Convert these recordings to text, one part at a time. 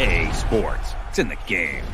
EA Sports. It's in the game.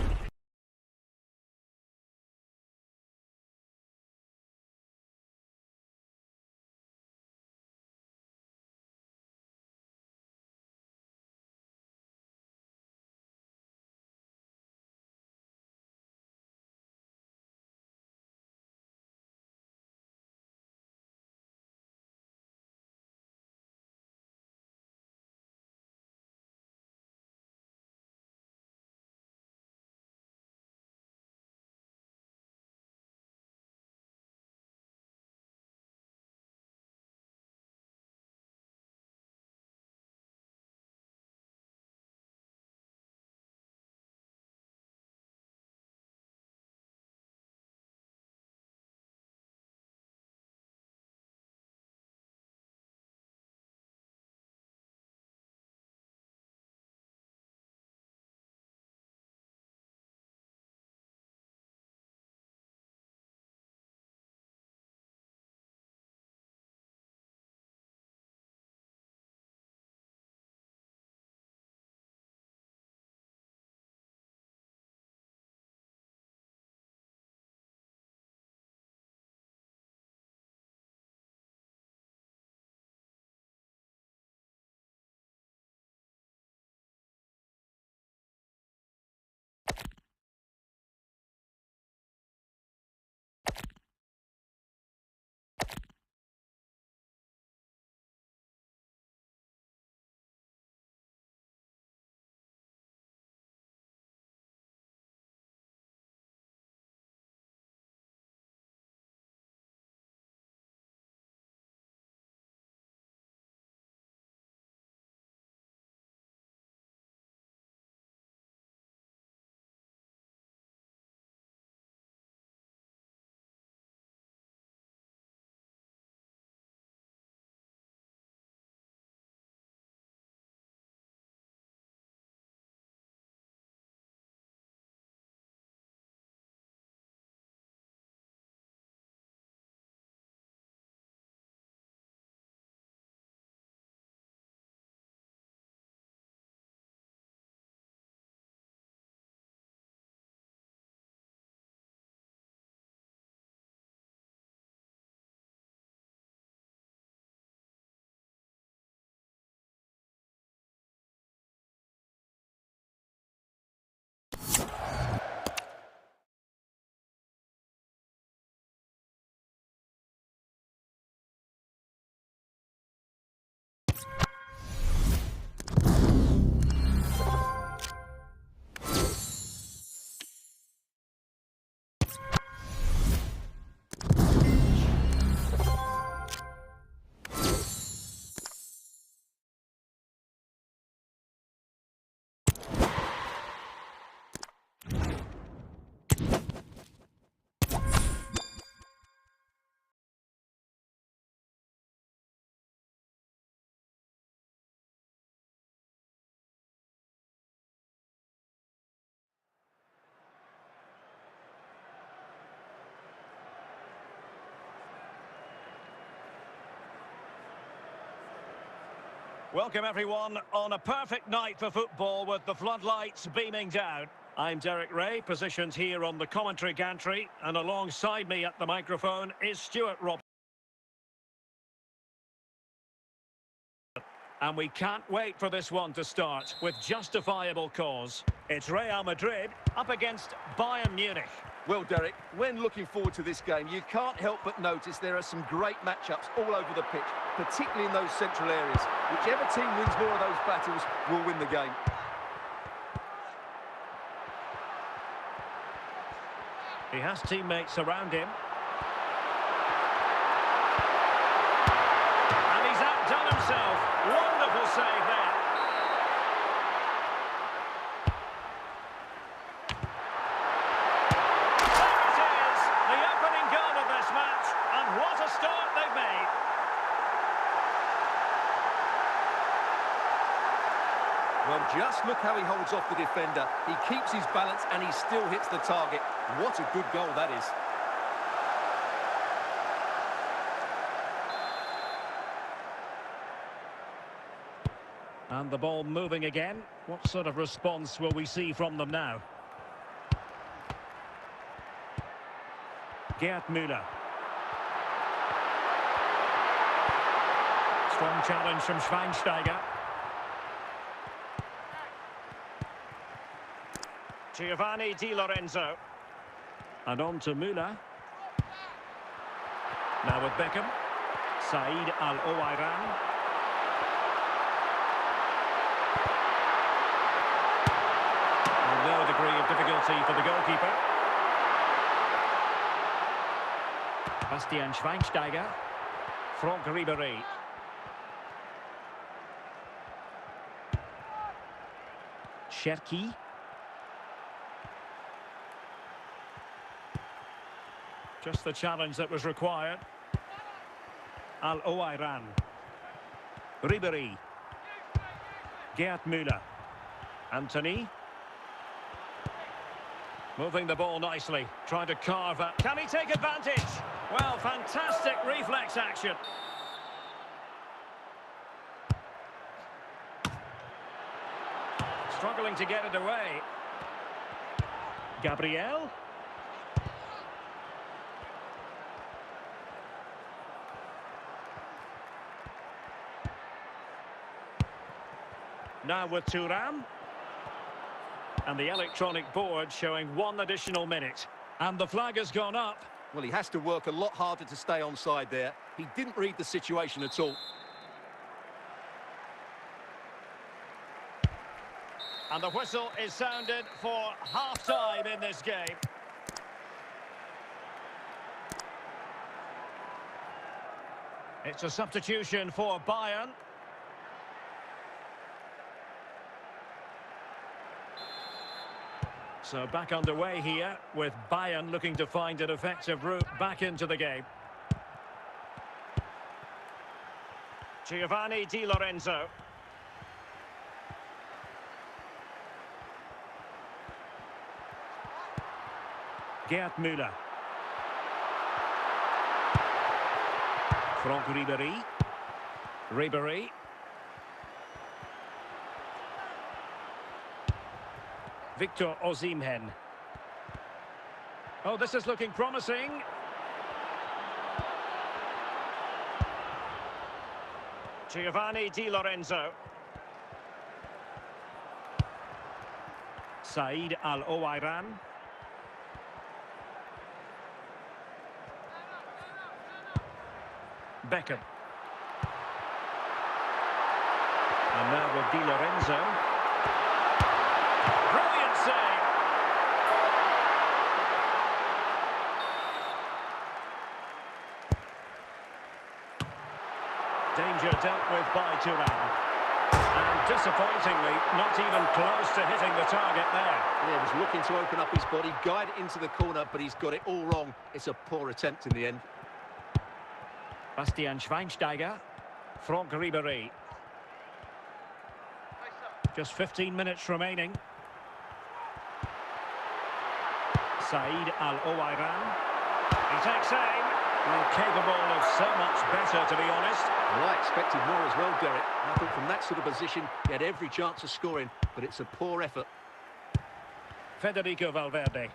Welcome everyone on a perfect night for football with the floodlights beaming down. I'm Derek Ray, positioned here on the commentary gantry, and alongside me at the microphone is Stuart Robson. And we can't wait for this one to start with justifiable cause. It's Real Madrid up against Bayern Munich. Well, Derek, when looking forward to this game, you can't help but notice there are some great matchups all over the pitch, particularly in those central areas. Whichever team wins more of those battles will win the game. He has teammates around him. And he's outdone himself. Wonderful save there. There it is, the opening goal of this match, and what a start they've made. Well, just look how he holds off the defender. He keeps his balance and he still hits the target. What a good goal that is. And the ball moving again. What sort of response will we see from them now? Gerd Müller. Strong challenge from Schweinsteiger. Giovanni Di Lorenzo. And on to Müller. Now with Beckham. Said Al-Owairan. No degree of difficulty for the goalkeeper. Bastian Schweinsteiger. Franck Ribéry. Cherki. Just the challenge that was required. Al-Owairan. Ribéry. Gerd Müller. Anthony. Moving the ball nicely, trying to carve out. Can he take advantage? Well, fantastic reflex action. Struggling to get it away. Gabriel. Now with Thuram. And the electronic board showing 1 additional minute. And the flag has gone up. Well, he has to work a lot harder to stay onside there. He didn't read the situation at all. And the whistle is sounded for half-time in this game. It's a substitution for Bayern. So back underway here with Bayern looking to find an effective route back into the game. Giovanni Di Lorenzo. Gerd Müller. Franck Ribéry. Ribéry. Victor Osimhen. Oh, this is looking promising. Giovanni Di Lorenzo. Said Al-Owairan. Beckham. And now with Di Lorenzo. Brilliant save. Danger dealt with by Thuram. And disappointingly, not even close to hitting the target there. Yeah, he was looking to open up his body, guide it into the corner, but he's got it all wrong. It's a poor attempt in the end. Bastian Schweinsteiger. Franck Ribéry. Just 15 minutes remaining. Said Al-Owairan. He takes aim. Well, capable of so much better, to be honest. Well, I expected more as well, Derek. I thought from that sort of position, he had every chance of scoring, but it's a poor effort. Federico Valverde.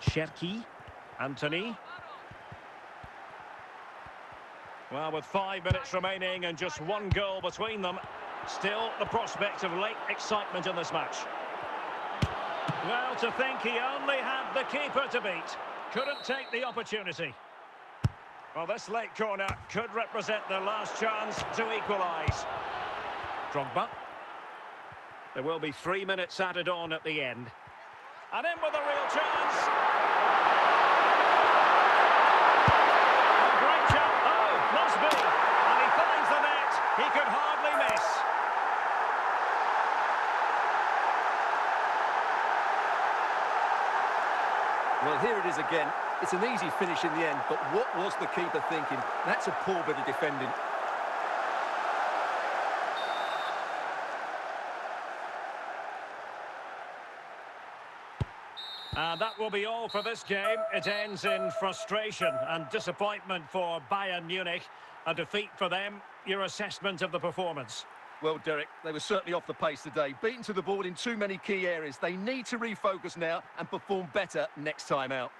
Cherki. Anthony. Well, with 5 minutes remaining and just 1 goal between them, still the prospect of late excitement in this match. Well, to think he only had the keeper to beat. Couldn't take the opportunity. Well, this late corner could represent their last chance to equalise. Drogba. There will be 3 minutes added on at the end. And in with a real chance. A great jump. Oh, must be. And he finds the net. He could hardly miss. Well, here it is again. It's an easy finish in the end, but what was the keeper thinking? That's a poor bit of defending. And that will be all for this game. It ends in frustration and disappointment for Bayern Munich. A defeat for them. Your assessment of the performance? Well, Derek, they were certainly off the pace today. Beaten to the ball in too many key areas. They need to refocus now and perform better next time out.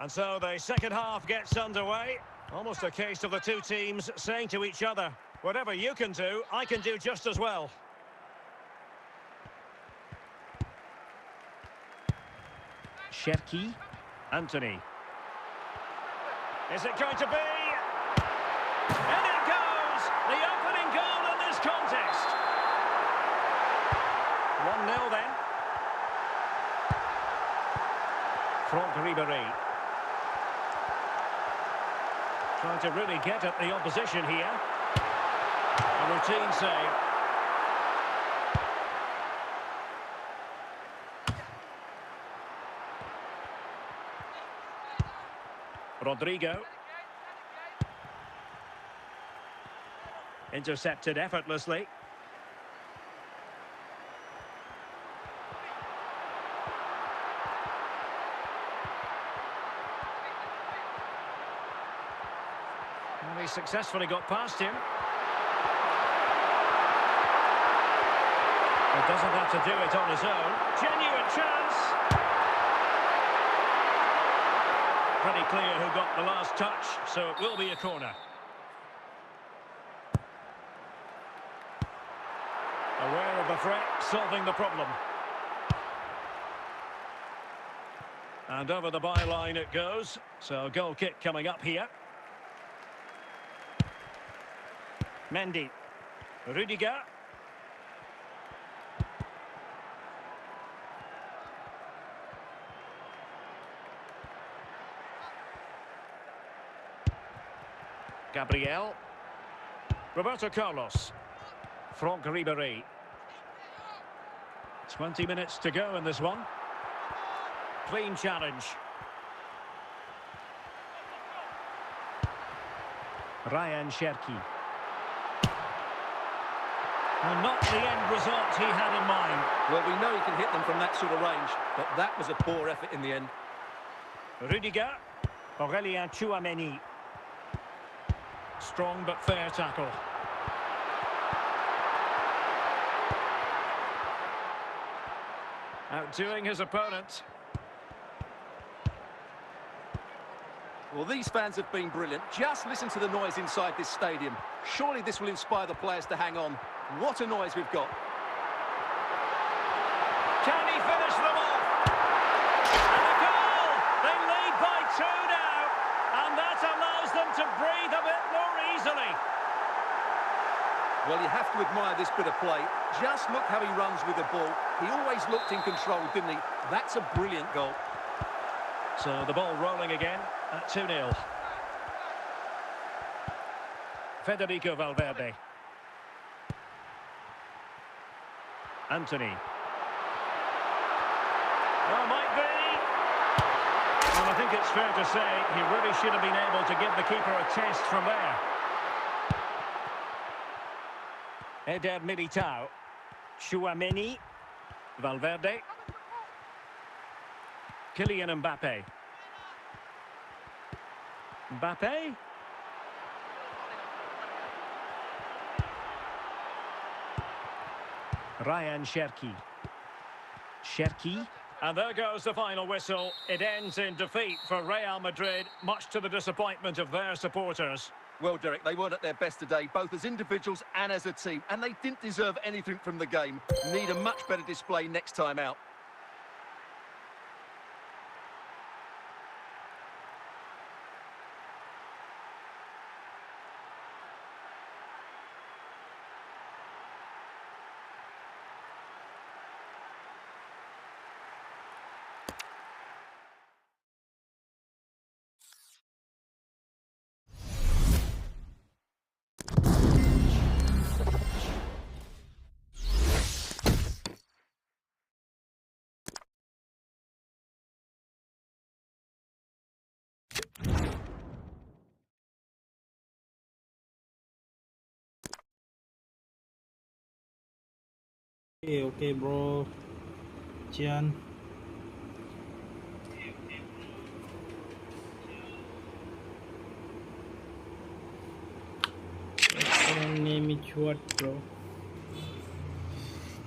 And so the second half gets underway. Almost a case of the two teams saying to each other, whatever you can do, I can do just as well. Cherki, Anthony. Is it going to be? And it goes! The opening goal in this contest. 1-0 then. Franck Ribéry. Trying to really get at the opposition here. A routine save. Rodrigo. Intercepted effortlessly. And he successfully got past him. He doesn't have to do it on his own. Genuine chance. Pretty clear who got the last touch, so it will be a corner. Aware of the threat, solving the problem. And over the byline it goes. So goal kick coming up here. Mendy. Rudiger. Gabriel. Roberto Carlos. Franck Ribéry. 20 minutes to go in this one. Clean challenge. Ryan Cherki. And not the end result he had in mind. Well, we know he can hit them from that sort of range, but that was a poor effort in the end. Rudiger. Aurélien Tchouameni. Strong but fair tackle. Outdoing his opponent. Well, these fans have been brilliant. Just listen to the noise inside this stadium. Surely this will inspire the players to hang on. What a noise we've got. Can he finish them off? And a goal! They lead by 2 now. And that allows them to breathe a bit more easily. Well, you have to admire this bit of play. Just look how he runs with the ball. He always looked in control, didn't he? That's a brilliant goal. So the ball rolling again at 2-0. Federico Valverde. Anthony. Oh, might be. Well, I think it's fair to say he really should have been able to give the keeper a test from there. Eder Militao. Tchouameni. Valverde. Kylian Mbappe. Mbappe. Ryan Cherki. Cherki. And there goes the final whistle. It ends in defeat for Real Madrid, much to the disappointment of their supporters. Well, Derek, they weren't at their best today, both as individuals and as a team, and they didn't deserve anything from the game. Need a much better display next time out. Okay, bro. Jan. Name it what, bro?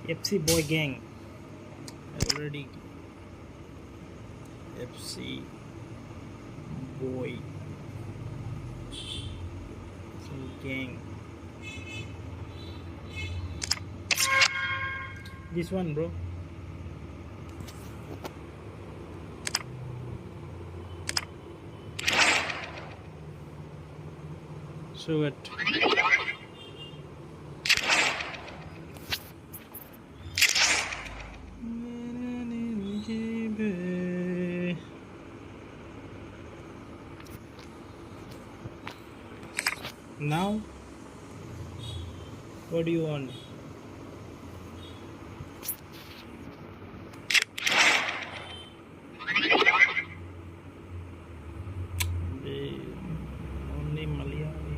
FC Boy Gang. Already. FC Boy Gang. This one, bro. So it. Now, what do you want? Only Malayali.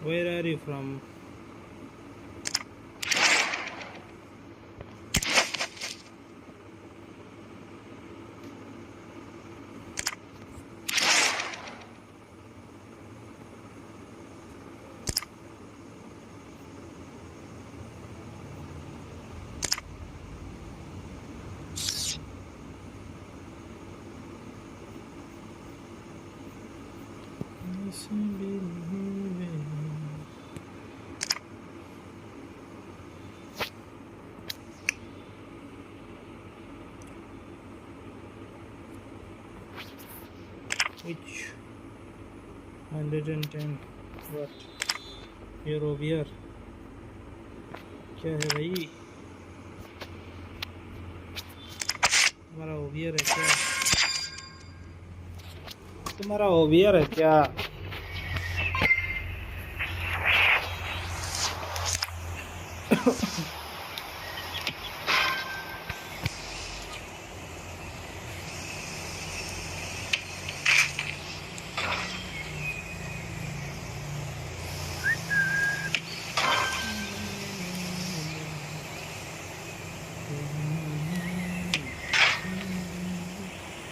Where are you from? Which 110. What? You're over here. क्या है भाई? तुम्हारा ओवियर है क्या? तुम्हारा ओवियर है क्या?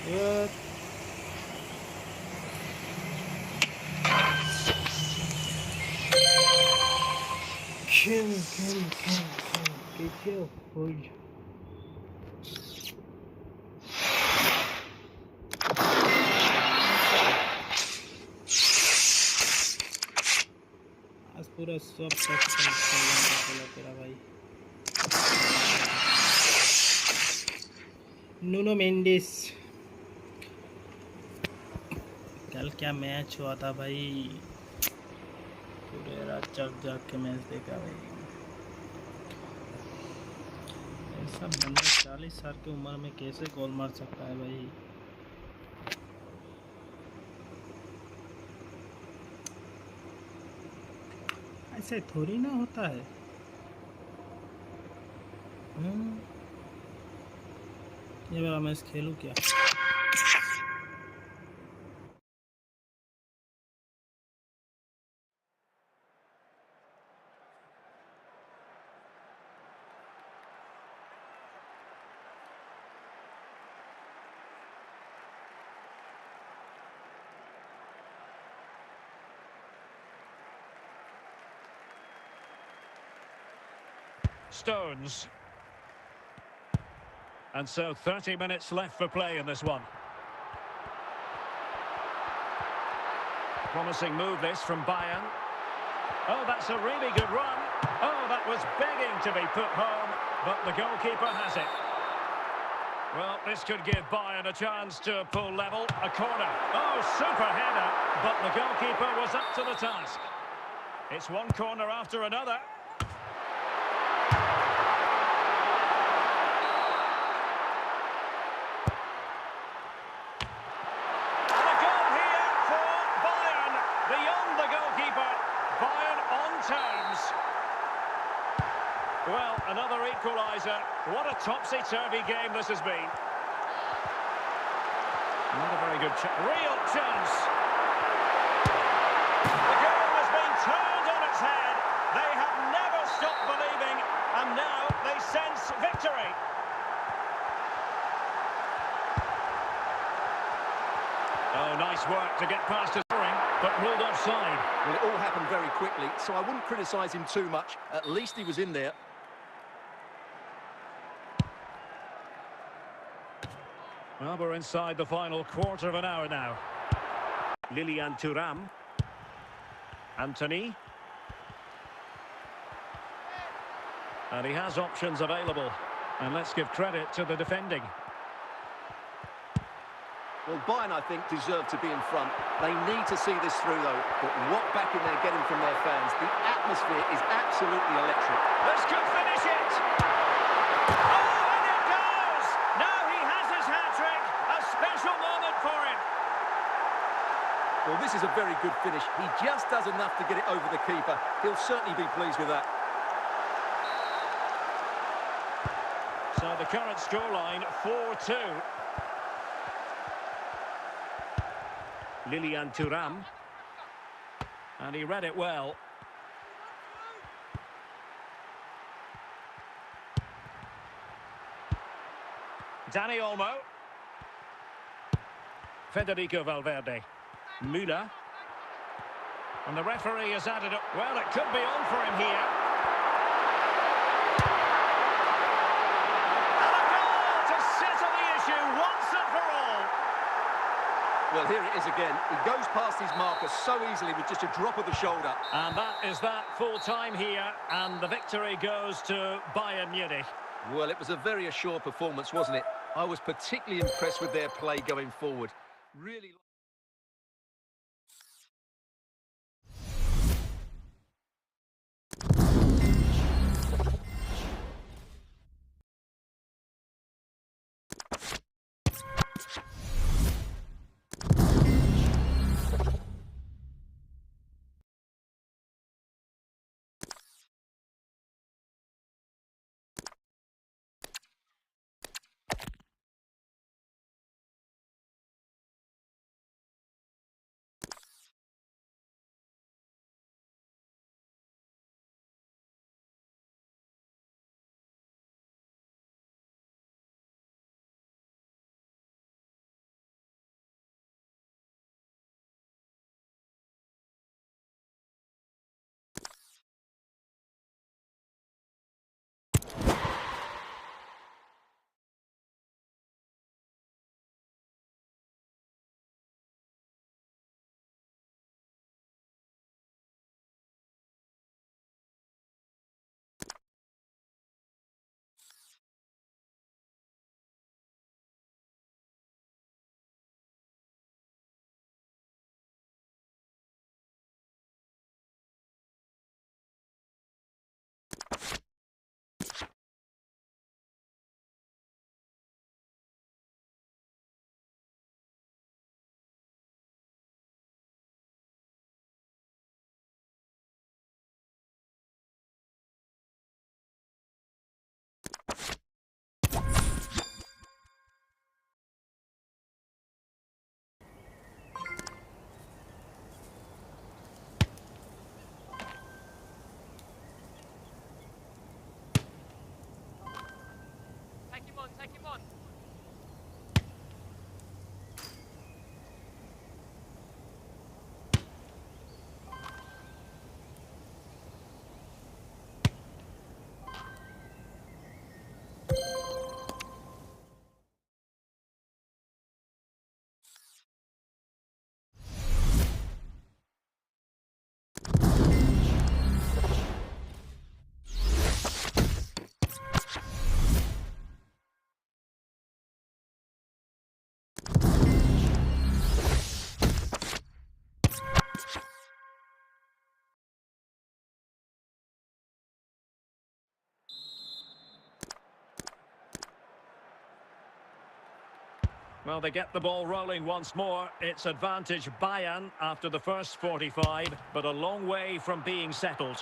What? Kill. Hold. आज पूरा सब चला तेरा भाई नूनो मेंडिस कल क्या मैच हुआ था भाई पूरे रात जाग के मैच देखा भाई ऐसा बंदा 40 साल की उम्र में कैसे गोल मार सकता है भाई ऐसे थोड़ी ना होता है ये वाला मैच खेलूं क्या Stones. And so 30 minutes left for play in this one. Promising move this from Bayern. Oh, that's a really good run. Oh, that was begging to be put home, but the goalkeeper has it. Well, this could give Bayern a chance to pull level. A corner. Oh, super header, but the goalkeeper was up to the task. It's one corner after another. Well, another equaliser. What a topsy-turvy game this has been. Not a very good real chance. The game has been turned on its head. They have never stopped believing, and now they sense victory. Oh, nice work to get past his scoring, but ruled offside. Well, it all happened very quickly, so I wouldn't criticise him too much. At least he was in there. Well, we're inside the final quarter of an hour now. Lilian Thuram. Anthony. And he has options available. And let's give credit to the defending. Well, Bayern, I think, deserve to be in front. They need to see this through, though. But what backing they're getting from their fans. The atmosphere is absolutely electric. This could finish it! Oh, and it goes! Now he has his hat-trick. A special moment for him. Well, this is a very good finish. He just does enough to get it over the keeper. He'll certainly be pleased with that. So the current scoreline, 4-2. Lilian Thuram. And he read it well. Dani Olmo. Federico Valverde. Müller. And the referee has added it. Well, it could be on for him here. And a goal to settle the issue once and for all. Well, here it is again. He goes past his marker so easily with just a drop of the shoulder. And that is that full time here. And the victory goes to Bayern Munich. Well, it was a very assured performance, wasn't it? I was particularly impressed with their play going forward. Really... Well, they get the ball rolling once more. It's advantage Bayern after the first 45, but a long way from being settled.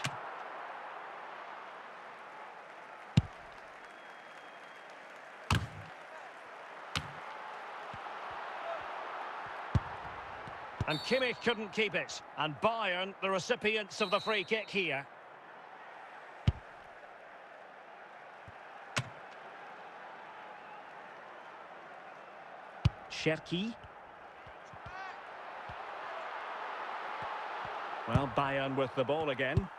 And Kimmich couldn't keep it. And Bayern, the recipients of the free kick here. Cherki. Well, Bayern with the ball again.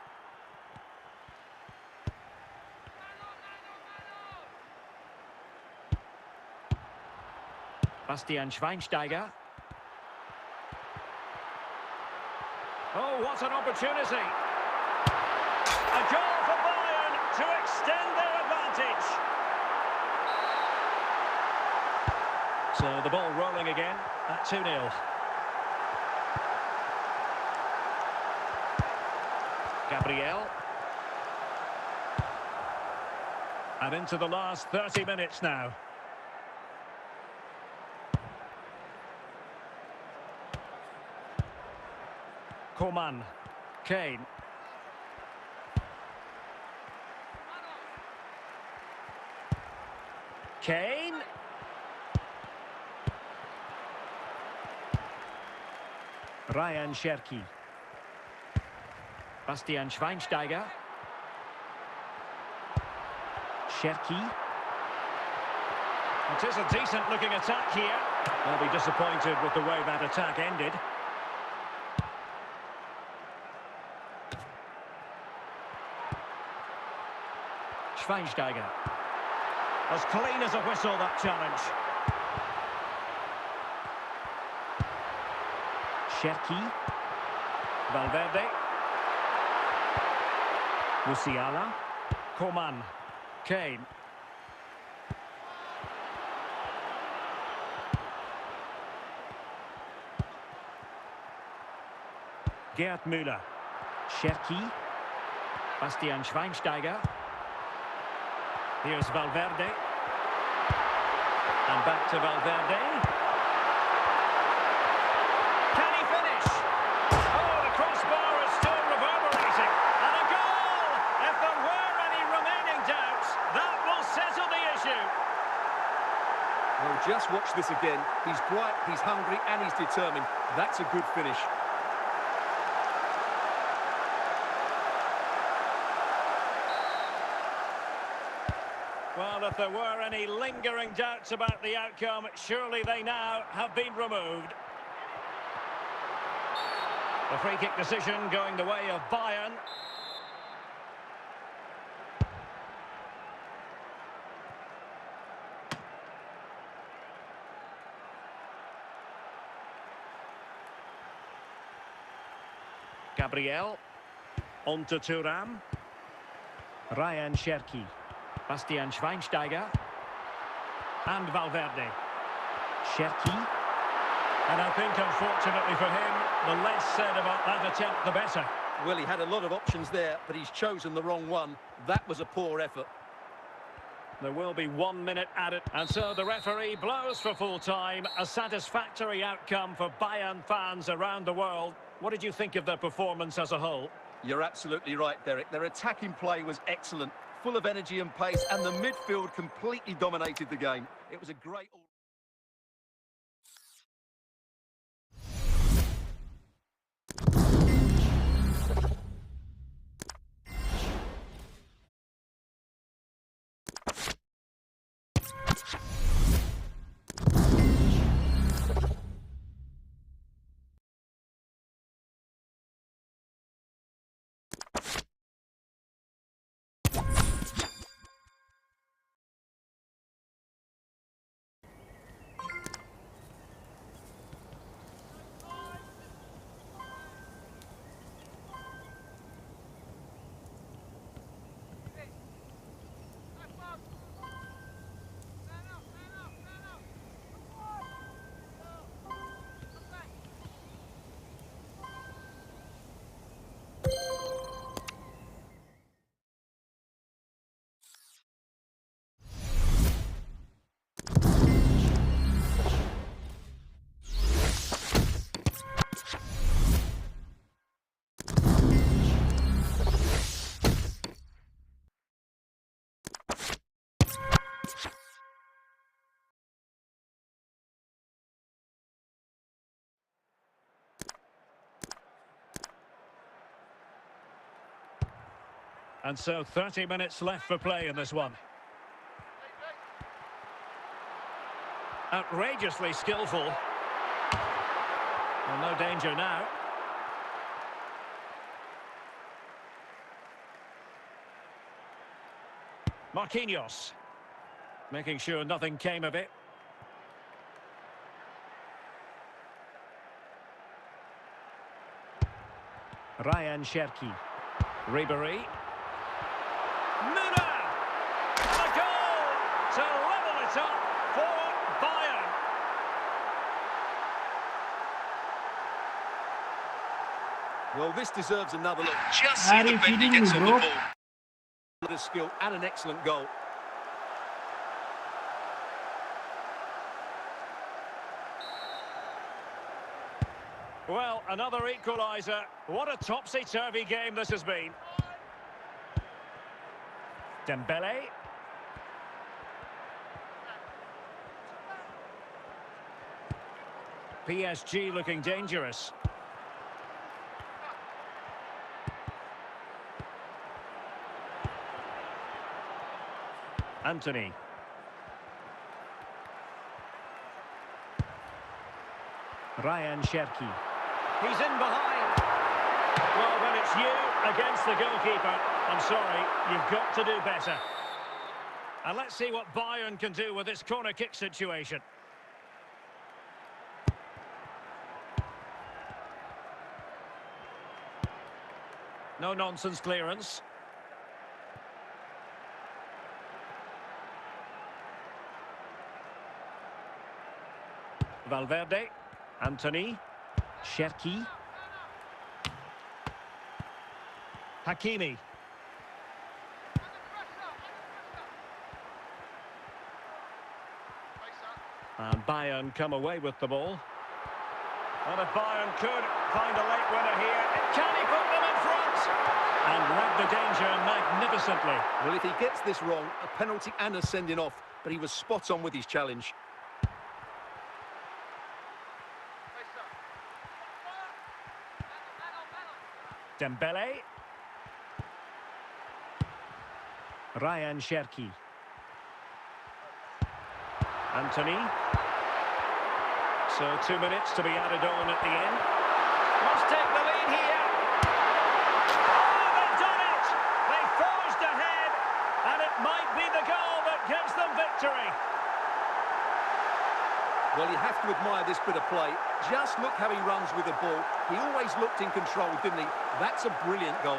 Bastian Schweinsteiger. Oh, what an opportunity. A goal for Bayern to extend their advantage. So the ball rolling again at 2-0. Gabriel. And into the last 30 minutes now. Coman. Kane. Kane. Ryan Cherki. Bastian Schweinsteiger. Cherki. It is a decent-looking attack here. They'll be disappointed with the way that attack ended. Schweinsteiger. As clean as a whistle, that challenge. Cherki. Valverde. Musiala. Coman. Kane. Gerd Müller. Cherki. Bastian Schweinsteiger. Here's Valverde. And back to Valverde. Can he finish? Oh, the crossbar is still reverberating. And a goal! If there were any remaining doubts, that will settle the issue. Well, just watch this again. He's bright, he's hungry, and he's determined. That's a good finish. Well, if there were any lingering doubts about the outcome, surely they now have been removed. The free kick decision going the way of Bayern. Gabriel. On to Thuram. Ryan Cherki. Bastian Schweinsteiger. And Valverde. Cherki. And I think, unfortunately for him, the less said about that attempt, the better. Well, he had a lot of options there, but he's chosen the wrong one. That was a poor effort. There will be 1 minute added. And so the referee blows for full time. A satisfactory outcome for Bayern fans around the world. What did you think of their performance as a whole? You're absolutely right, Derek. Their attacking play was excellent, full of energy and pace, and the midfield completely dominated the game. It was a great... And so 30 minutes left for play in this one. Outrageously skillful. Well, no danger now. Marquinhos. Making sure nothing came of it. Ryan Cherki. Ribéry. Müller! And a goal to level it up for Bayern. Well, this deserves another look. Just see Are the you bend he kidding gets me, on the bro? ball. The skill and an excellent goal. Well, another equaliser. What a topsy-turvy game this has been. Dembele. PSG looking dangerous. Anthony. Ryan Cherki. He's in behind. Well, when it's you against the goalkeeper, I'm sorry, you've got to do better. And let's see what Bayern can do with this corner kick situation. No-nonsense clearance. Valverde. Anthony. Cherki. Hakimi. And Bayern come away with the ball. And if Bayern could find a late winner here, can he put them in front? And read the danger magnificently. Well, if he gets this wrong, a penalty and a sending off, but he was spot on with his challenge. Dembele. Ryan Cherki. Anthony. So 2 minutes to be added on at the end. Must take the lead here. Oh, they've done it! They forged ahead, and it might be the goal that gives them victory. Well, you have to admire this bit of play. Just look how he runs with the ball. He always looked in control, didn't he? That's a brilliant goal.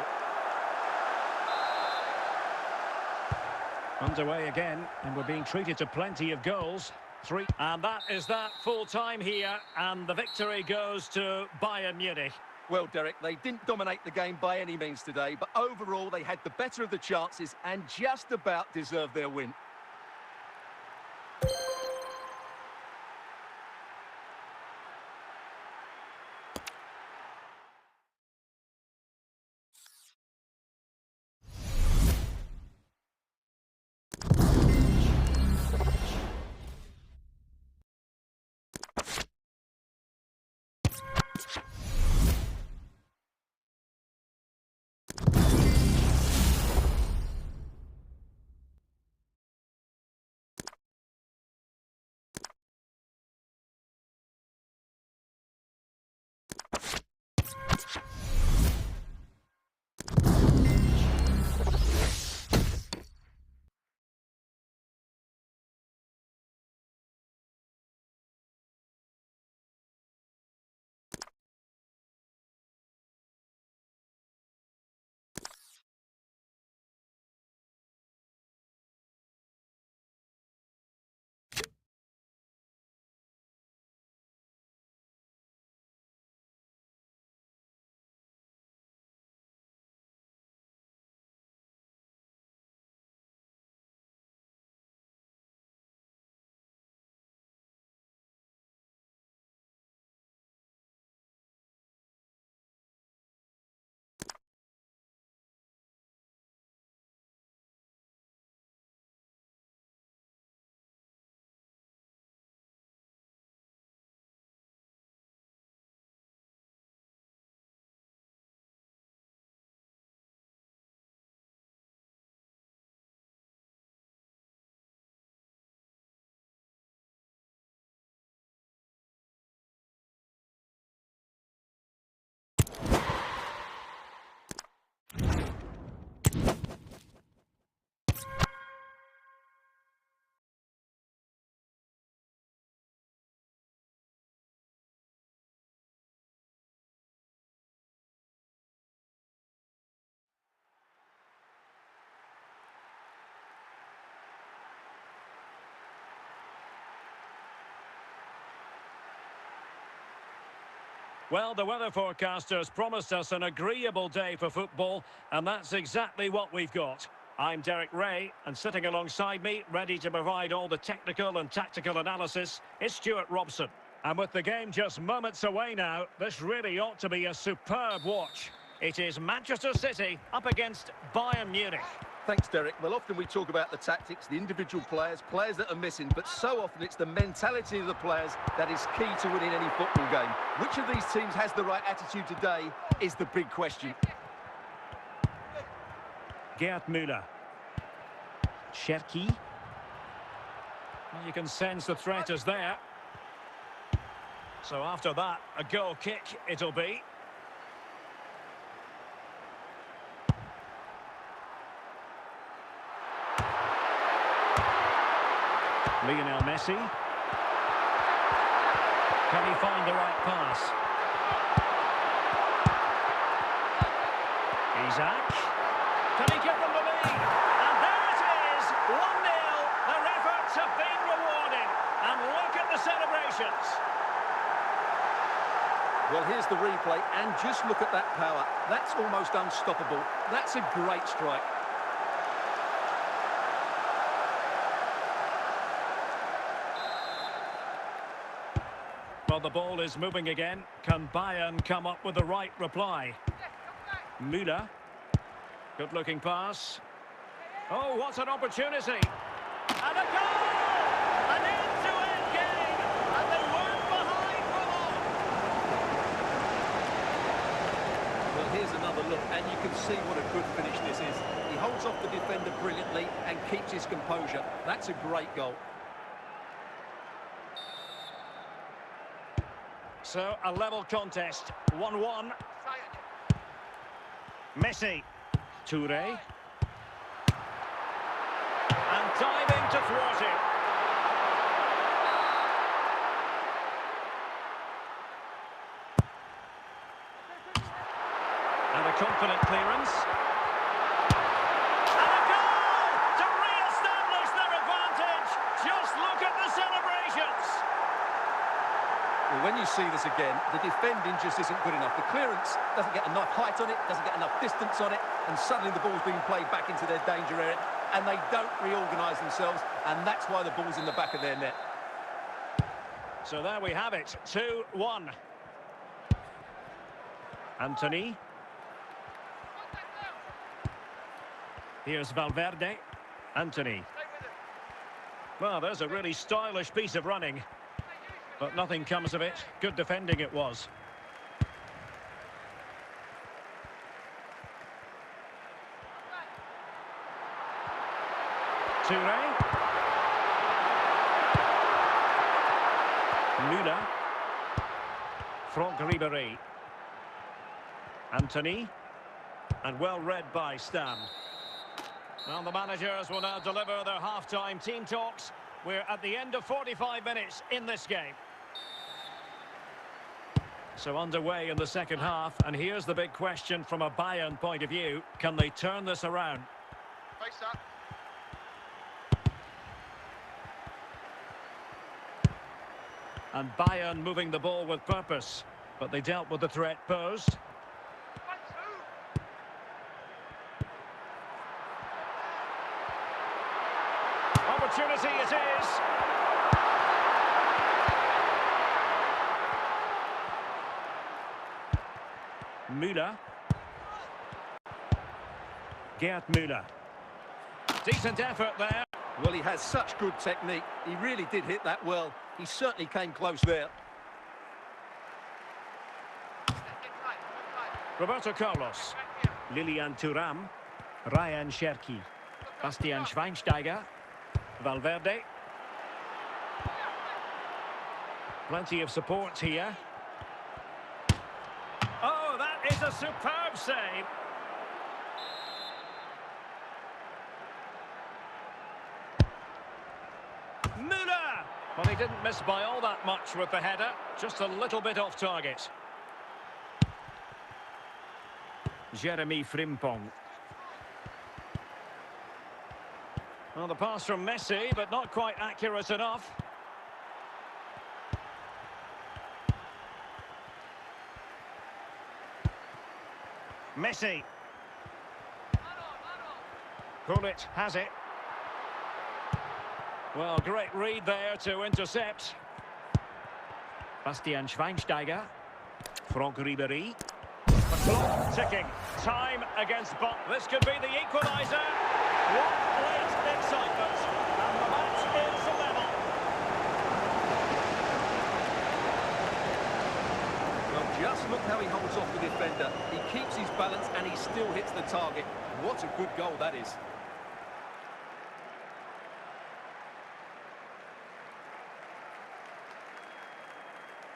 Underway again, and we're being treated to plenty of goals. 3. And that is that full time here, and the victory goes to Bayern Munich. Well, Derek, they didn't dominate the game by any means today, but overall they had the better of the chances and just about deserved their win. Well, the weather forecasters promised us an agreeable day for football, and that's exactly what we've got. I'm Derek Ray, and sitting alongside me, ready to provide all the technical and tactical analysis, is Stuart Robson. And with the game just moments away now, this really ought to be a superb watch. It is Manchester City up against Bayern Munich. Thanks, Derek. Well, often we talk about the tactics, the individual players that are missing, but so often it's the mentality of the players that is key to winning any football game. Which of these teams has the right attitude today is the big question. Gerd Müller. Cherki. You can sense the threat is there. So after that, a goal kick it'll be. Lionel Messi. Can he find the right pass? Isaac. Can he give them the lead? And there it is, 1-0. Their efforts have been rewarded. And look at the celebrations. Well, here's the replay, and just look at that power. That's almost unstoppable. That's a great strike. Well, the ball is moving again. Can Bayern come up with the right reply? Müller. Good-looking pass. Oh, what an opportunity. And a goal! An end-to-end game. And they weren't behind for long. Well, here's another look, and you can see what a good finish this is. He holds off the defender brilliantly and keeps his composure. That's a great goal. So, a level contest, 1-1. Messi. Touré. And diving to thwart it. And a confident clearance. And a goal to re-establish their advantage. Just look at the celebrations. Well, when you see this again, the defending just isn't good enough. The clearance doesn't get enough height on it, doesn't get enough distance on it, and suddenly the ball's being played back into their danger area, and they don't reorganise themselves, and that's why the ball's in the back of their net. So there we have it, 2-1. Anthony. Here's Valverde. Anthony. Well, there's a really stylish piece of running. But nothing comes of it. Good defending it was. Touré. Müller. Franck Ribéry. Anthony. And well read by Stam. Well, the managers will now deliver their half-time team talks. We're at the end of 45 minutes in this game. So underway in the second half, and here's the big question from a Bayern point of view. Can they turn this around? Face up. And Bayern moving the ball with purpose, but they dealt with the threat posed. Opportunity it is. Müller. Gerd Müller. Decent effort there. Well, he has such good technique. He really did hit that well. He certainly came close there. Roberto Carlos. Lilian Thuram. Ryan Cherki. Bastian Schweinsteiger. Valverde. Plenty of support here. Oh, that is a superb save. Müller! Well, he didn't miss by all that much with the header. Just a little bit off target. Jeremy Frimpong. Well, the pass from Messi, but not quite accurate enough. Messi. Gullit has it. Well, great read there to intercept. Bastian Schweinsteiger. Franck Ribéry. The clock ticking. Time against Bot. This could be the equaliser. What late excitement. And the match is level. Well, just look how he holds off the defender. He keeps his balance and he still hits the target. What a good goal that is.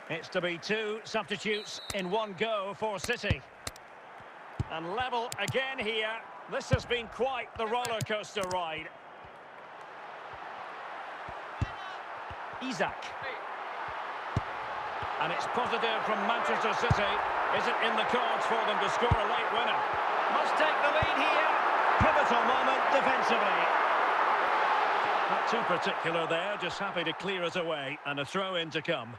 It's to be two substitutes in one go for City. And level again here. This has been quite the roller coaster ride. Isak. And it's positive from Manchester City. Is it in the cards for them to score a late winner? Must take the lead here. Pivotal moment defensively. Not too particular there, just happy to clear it away. And a throw-in to come.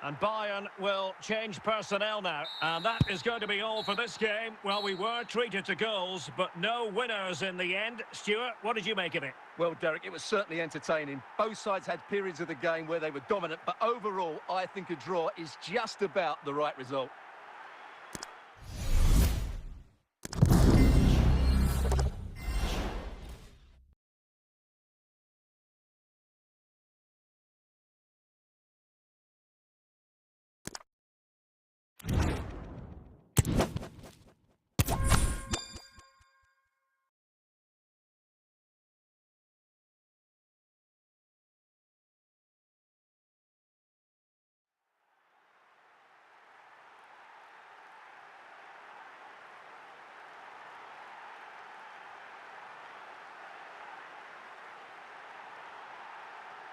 And Bayern will change personnel now. And that is going to be all for this game. Well, we were treated to goals, but no winners in the end. Stuart, what did you make of it? Well, Derek, it was certainly entertaining. Both sides had periods of the game where they were dominant, but overall, I think a draw is just about the right result.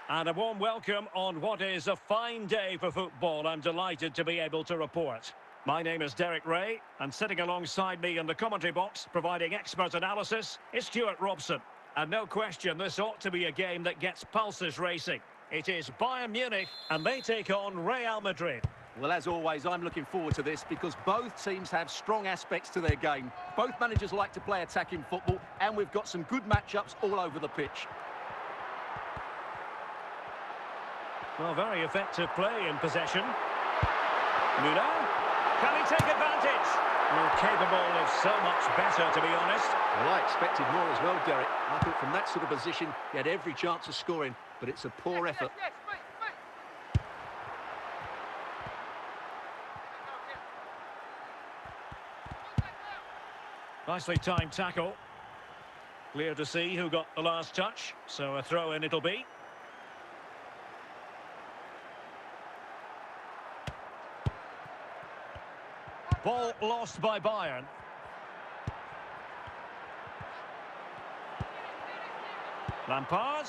And a warm welcome on what is a fine day for football. I'm delighted to be able to report. My name is Derek Ray, and sitting alongside me in the commentary box, providing expert analysis, is Stuart Robson. And no question, this ought to be a game that gets pulses racing. It is Bayern Munich, and they take on Real Madrid. Well, as always, I'm looking forward to this because both teams have strong aspects to their game. Both managers like to play attacking football, and we've got some good matchups all over the pitch. Well, very effective play in possession. Müller. Can he take advantage? Well, capable of so much better, to be honest. Well, I expected more as well, Derek. I thought from that sort of position, he had every chance of scoring, but it's a poor effort. Nicely timed tackle. Clear to see who got the last touch, so a throw-in it'll be. Ball lost by Bayern. Lampard.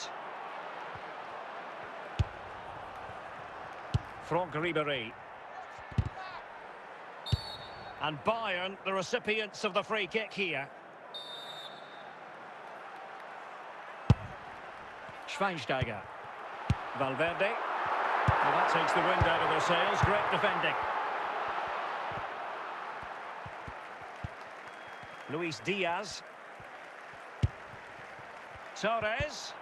Franck Ribéry. And Bayern, the recipients of the free kick here. Schweinsteiger. Valverde. Well, that takes the wind out of their sails. Great defending. Luis Diaz. Torres.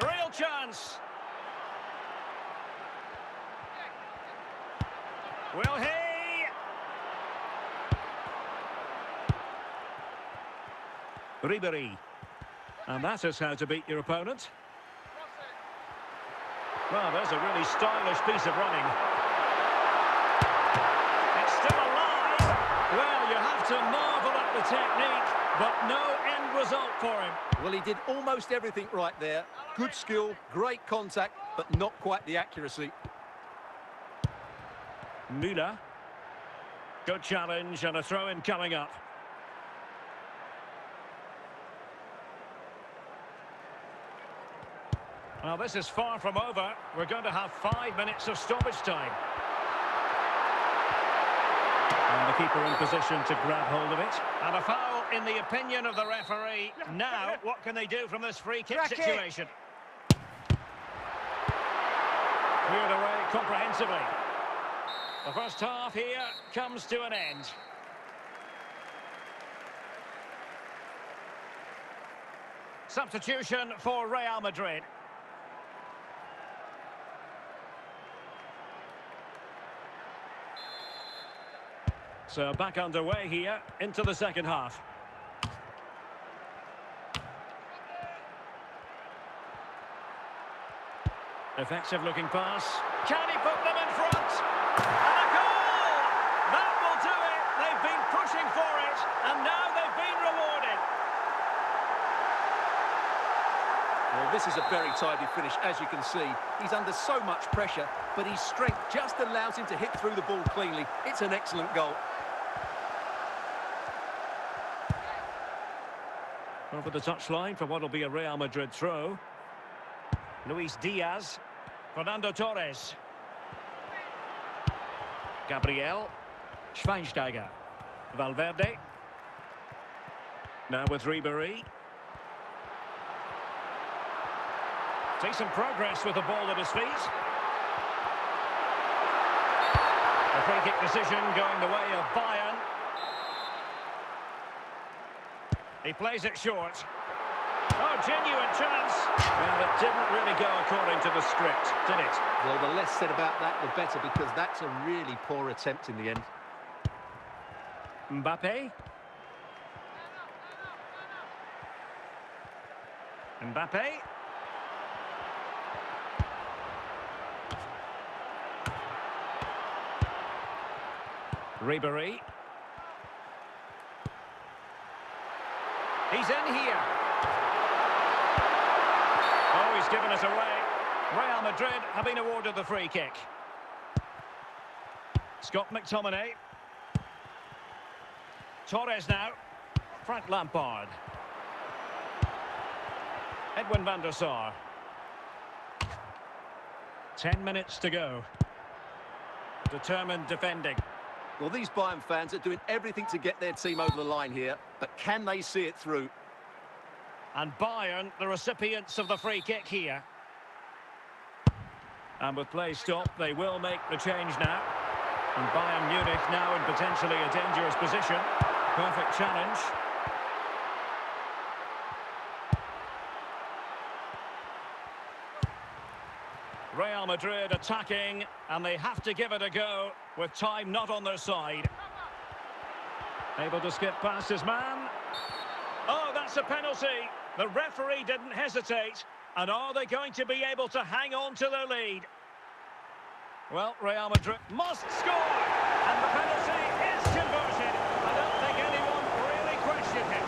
Real chance. Will he? Ribéry. And that is how to beat your opponent. Well, there's a really stylish piece of running. It's still alive. Well, you have to marvel at the technique, but no end result for him. Well, he did almost everything right there. Good skill, great contact, but not quite the accuracy. Müller. Good challenge and a throw-in coming up. Well, this is far from over. We're going to have 5 minutes of stoppage time. And the keeper in position to grab hold of it. And a foul in the opinion of the referee. Now, what can they do from this free kick situation? Cleared away comprehensively. The first half here comes to an end. Substitution for Real Madrid. So back underway here into the second half. Effective looking pass. Can he put them in front? And a goal! That will do it. They've been pushing for it, and now they've been rewarded. Well, this is a very tidy finish, as you can see. He's under so much pressure, but his strength just allows him to hit through the ball cleanly. It's an excellent goal. Over the touchline for what will be a Real Madrid throw. Luis Diaz. Fernando Torres. Gabriel. Schweinsteiger. Valverde. Now with Ribéry. Decent progress with the ball at his feet. A free kick decision going the way of Bayern. He plays it short. Oh, genuine chance. Well, it didn't really go according to the script, did it? Well, the less said about that, the better, because that's a really poor attempt in the end. Mbappe. Mbappe. Ribéry. He's in here. Oh, he's given it away. Real Madrid have been awarded the free kick. Scott McTominay. Torres now. Frank Lampard. Edwin van der Sar. 10 minutes to go. Determined defending. Well, these Bayern fans are doing everything to get their team over the line here, but can they see it through? And Bayern, the recipients of the free kick here. And with play stopped, they will make the change now. And Bayern Munich now in potentially a dangerous position. Perfect challenge. Real Madrid attacking, and they have to give it a go with time not on their side. Able to skip past his man. Oh, that's a penalty. The referee didn't hesitate. And are they going to be able to hang on to their lead? Well, Real Madrid must score. And the penalty is converted. I don't think anyone really questioned it.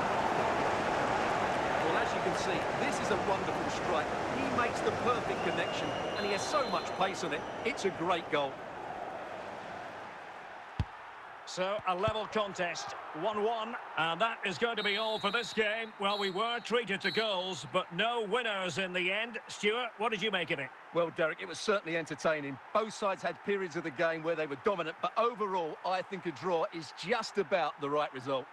Well, as you can see, this is a wonderful strike. He makes the perfect connection, and he has so much pace on it. It's a great goal. So, a level contest, 1-1, and that is going to be all for this game. Well, we were treated to goals, but no winners in the end. Stuart, what did you make of it? Well, Derek, it was certainly entertaining. Both sides had periods of the game where they were dominant, but overall, I think a draw is just about the right result.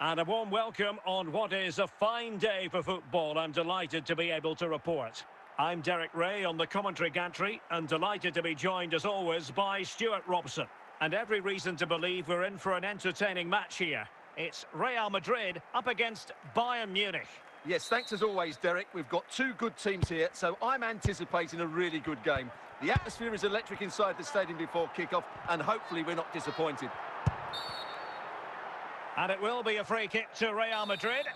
And a warm welcome on what is a fine day for football. I'm delighted to be able to report. I'm Derek Ray on the commentary gantry and delighted to be joined as always by Stuart Robson. And every reason to believe we're in for an entertaining match here. It's Real Madrid up against Bayern Munich. Yes, thanks as always, Derek. We've got two good teams here, so I'm anticipating a really good game. The atmosphere is electric inside the stadium before kick-off, and hopefully we're not disappointed. And it will be a free kick to Real Madrid.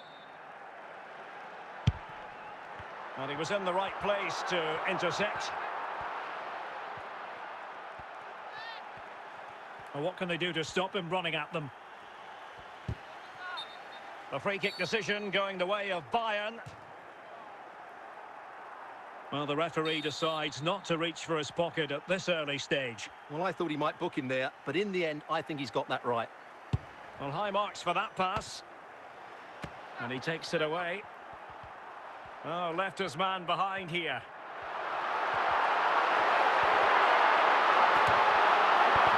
And he was in the right place to intercept. Well, what can they do to stop him running at them? The free kick decision going the way of Bayern. Well, the referee decides not to reach for his pocket at this early stage. Well, I thought he might book him there, but in the end, I think he's got that right. Well, high marks for that pass. And he takes it away. Oh, left his man behind here.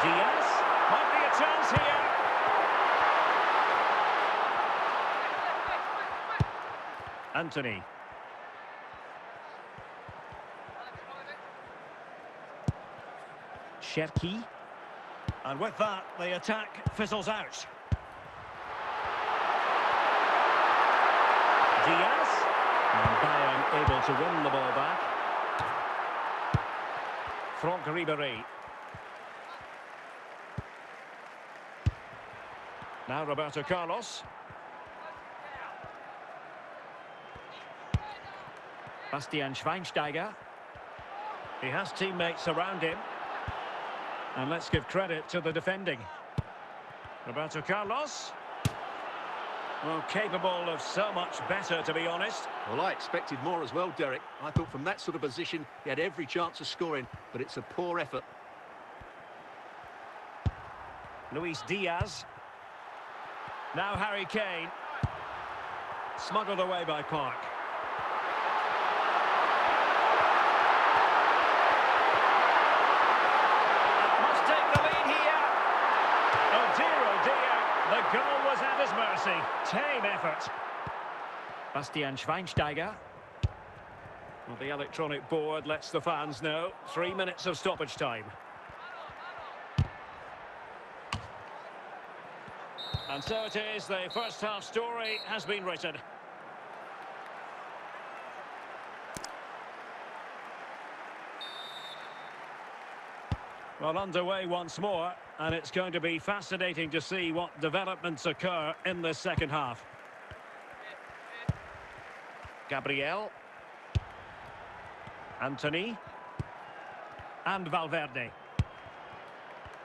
Diaz. Might be a chance here. Antony. Cherki. And with that, the attack fizzles out. Diaz. And Bayern able to win the ball back. Franck Ribéry. Now Roberto Carlos. Bastian Schweinsteiger. He has teammates around him. And let's give credit to the defending. Roberto Carlos. Well, capable of so much better, to be honest. Well, I expected more as well, Derek. I thought from that sort of position, he had every chance of scoring, but it's a poor effort. Luis Diaz. Now Harry Kane. Smuggled away by Park. Must take the lead here. Oh dear, the goal was at his mercy. Tame effort. Bastian Schweinsteiger. Well, the electronic board lets the fans know. 3 minutes of stoppage time. And so it is, the first half story has been written. Well, underway once more, and it's going to be fascinating to see what developments occur in this second half. Gabriel. Antony. And Valverde.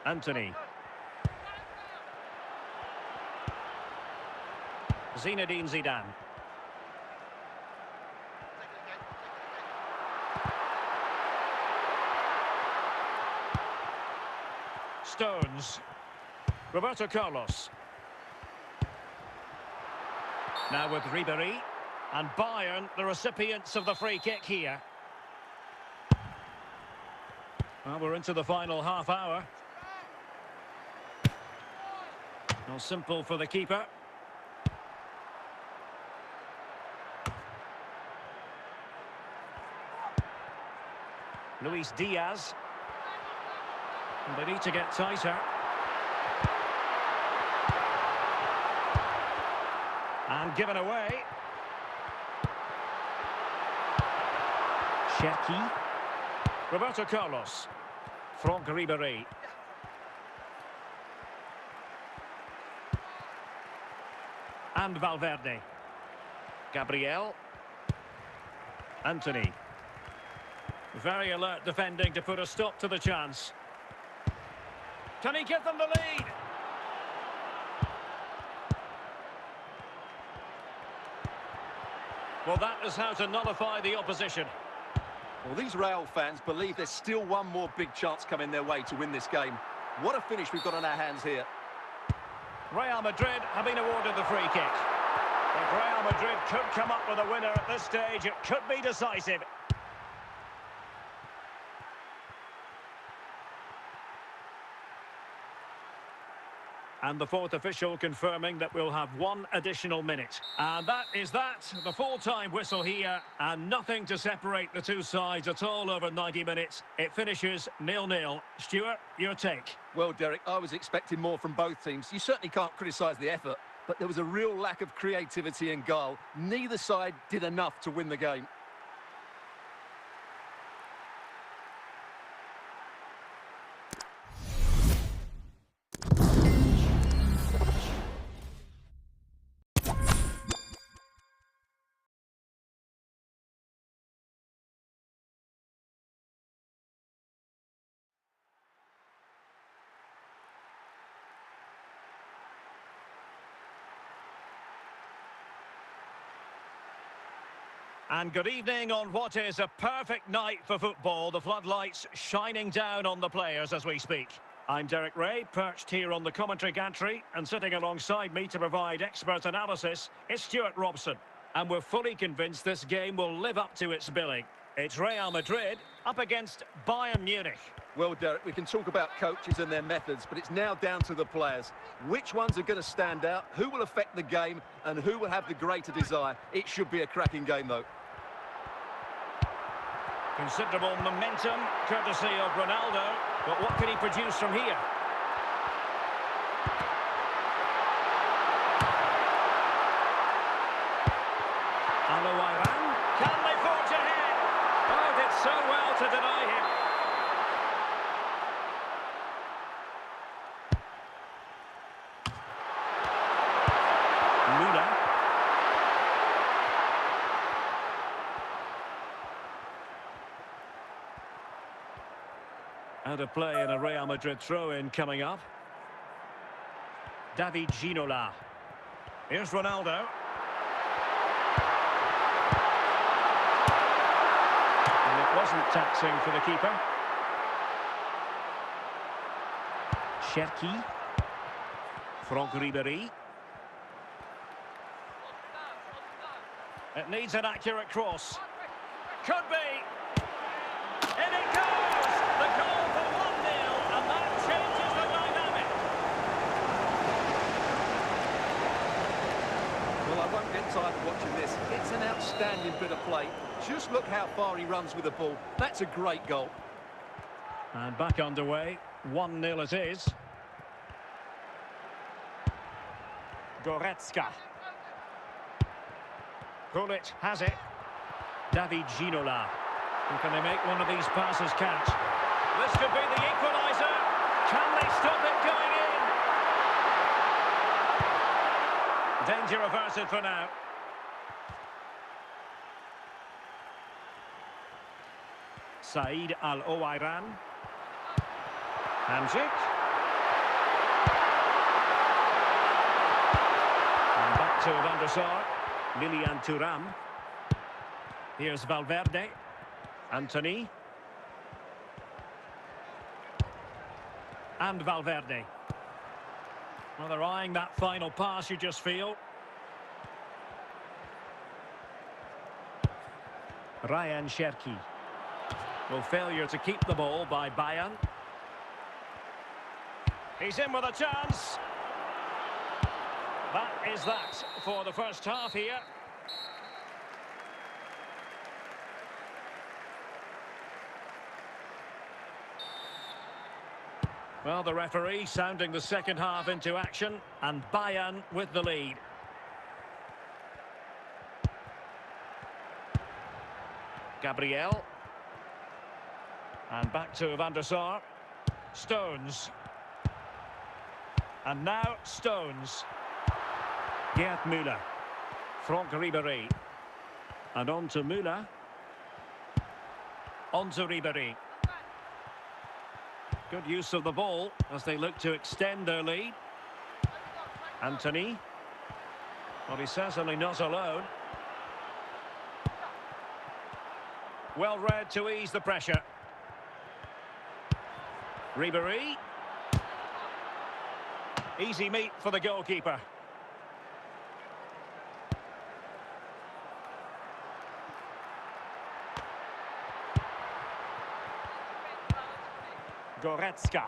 Antony. Zinedine Zidane. Stones. Roberto Carlos. Now with Ribéry. And Bayern, the recipients of the free kick here. Well, we're into the final half hour. Well, simple for the keeper. Luis Diaz. And they need to get tighter. And given away. Cherki. Roberto Carlos. Franck Ribéry. And Valverde. Gabriel. Antony. Very alert defending to put a stop to the chance. Can he give them the lead? Well, that is how to nullify the opposition. Well, these Real fans believe there's still one more big chance coming their way to win this game. What a finish we've got on our hands here. Real Madrid have been awarded the free kick. If Real Madrid could come up with a winner at this stage, it could be decisive. And the fourth official confirming that we'll have one additional minute. And that is that, the full-time whistle here, and nothing to separate the two sides at all over 90 minutes. It finishes 0-0. Stuart, your take? Well, Derek, I was expecting more from both teams. You certainly can't criticise the effort. but there was a real lack of creativity and goal. Neither side did enough to win the game. And good evening on what is a perfect night for football. The floodlights shining down on the players as we speak. I'm Derek Ray, perched here on the commentary gantry, and sitting alongside me to provide expert analysis is Stuart Robson. And we're fully convinced this game will live up to its billing. It's Real Madrid up against Bayern Munich. Well, Derek, we can talk about coaches and their methods, but it's now down to the players. Which ones are going to stand out, who will affect the game, and who will have the greater desire? It should be a cracking game, though. Considerable momentum, courtesy of Ronaldo. But what can he produce from here? Al-Owairan. Can they forge ahead? Oh, did so well to deny him. Müller. Out of play and a Real Madrid throw-in coming up. David Ginola. Here's Ronaldo. And it wasn't taxing for the keeper. Cherki. Franck Ribéry. It needs an accurate cross. Could be. And it goes! The goal for 1-0, and that changes the dynamic. Well, I won't get tired of watching this. It's an outstanding bit of play. Just look how far he runs with the ball. That's a great goal. And back underway. 1-0 it is. Goretzka. Gullit has it. David Ginola. And can they make one of these passes catch? This could be the equaliser. Can they stop it going in? Danger averted for now. Said Al-Owairan. Hamzik. And back to Van der Sar. Lilian Thuram. Here's Valverde. Antony. And Valverde. Well, they're eyeing that final pass, you just feel. Ryan Cherki. Well, failure to keep the ball by Bayern. He's in with a chance. That is that for the first half here. Well, the referee sounding the second half into action, and Bayern with the lead. Gabriel. And back to Van der Sar. Stones. And now Stones. Gerd Müller. Franck Ribéry. And on to Müller. On to Ribéry. Good use of the ball as they look to extend their lead. Antony. Well, he's certainly not alone. Well read to ease the pressure. Ribéry. Easy meat for the goalkeeper. Goretzka.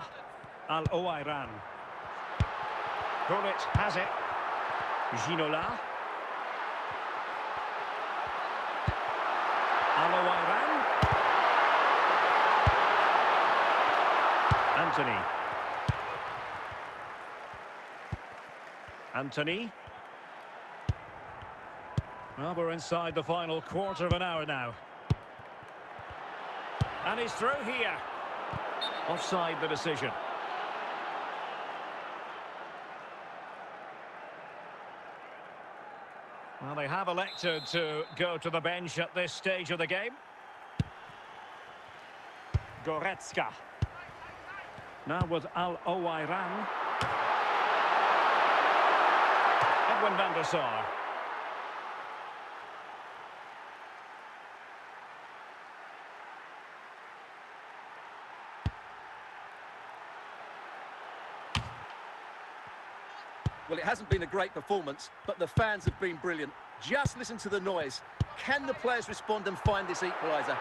Al-Owairan. Gullit has it. Ginola. Al-Owairan. Antony. Antony. Well, we're inside the final quarter of an hour now. And he's through here. Offside the decision. Well, they have elected to go to the bench at this stage of the game. Goretzka. Now with Al Owairan. Edwin van der Sar. Well, it hasn't been a great performance, but the fans have been brilliant. Just listen to the noise. Can the players respond and find this equaliser?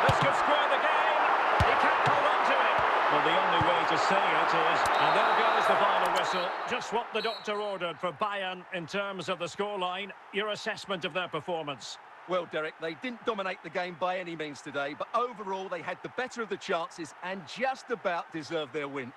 This could square the game. He can't hold on to it. Well, the only way to say it is, and there goes the final whistle. Just what the doctor ordered for Bayern in terms of the scoreline. Your assessment of their performance? Well, Derek, they didn't dominate the game by any means today, but overall they had the better of the chances and just about deserved their win.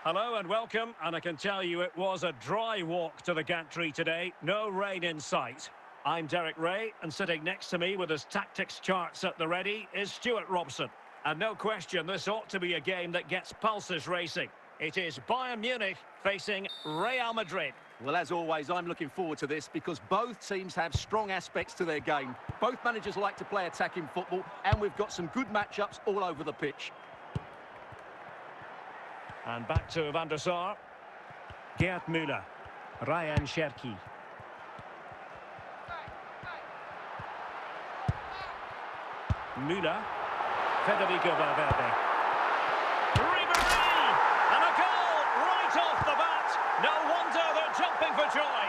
Hello and welcome, and I can tell you it was a dry walk to the gantry today. No rain in sight. I'm Derek Ray, and sitting next to me with his tactics charts at the ready is Stuart Robson. And no question, this ought to be a game that gets pulses racing. It is Bayern Munich facing Real Madrid. Well, as always, I'm looking forward to this because both teams have strong aspects to their game. Both managers like to play attacking football, and we've got some good matchups all over the pitch. And back to Van der Sar. Gerd Müller. Ryan Cherki. Müller. Federico Valverde. Ribéry! And a goal right off the bat. No wonder they're jumping for joy.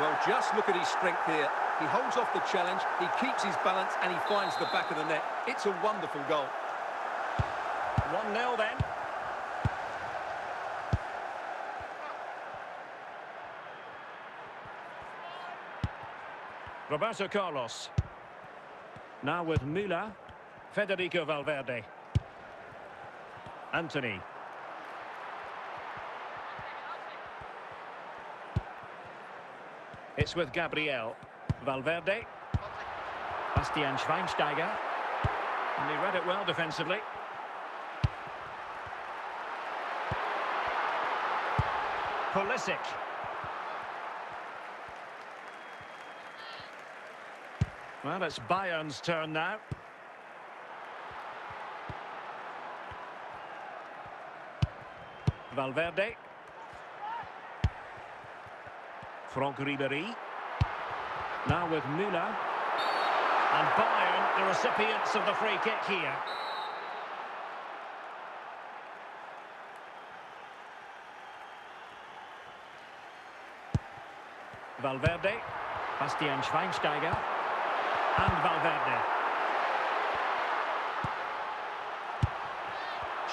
Well, just look at his strength here. He holds off the challenge, he keeps his balance, and he finds the back of the net. It's a wonderful goal. 1-0 then. Roberto Carlos. Now with Müller. Federico Valverde. Anthony. It's with Gabriel. Valverde. Bastian Schweinsteiger. And he read it well defensively. Pulisic. Well, it's Bayern's turn now. Valverde. Franck Ribéry. Now with Müller. And Bayern, the recipients of the free kick here. Valverde. Bastian Schweinsteiger. And Valverde.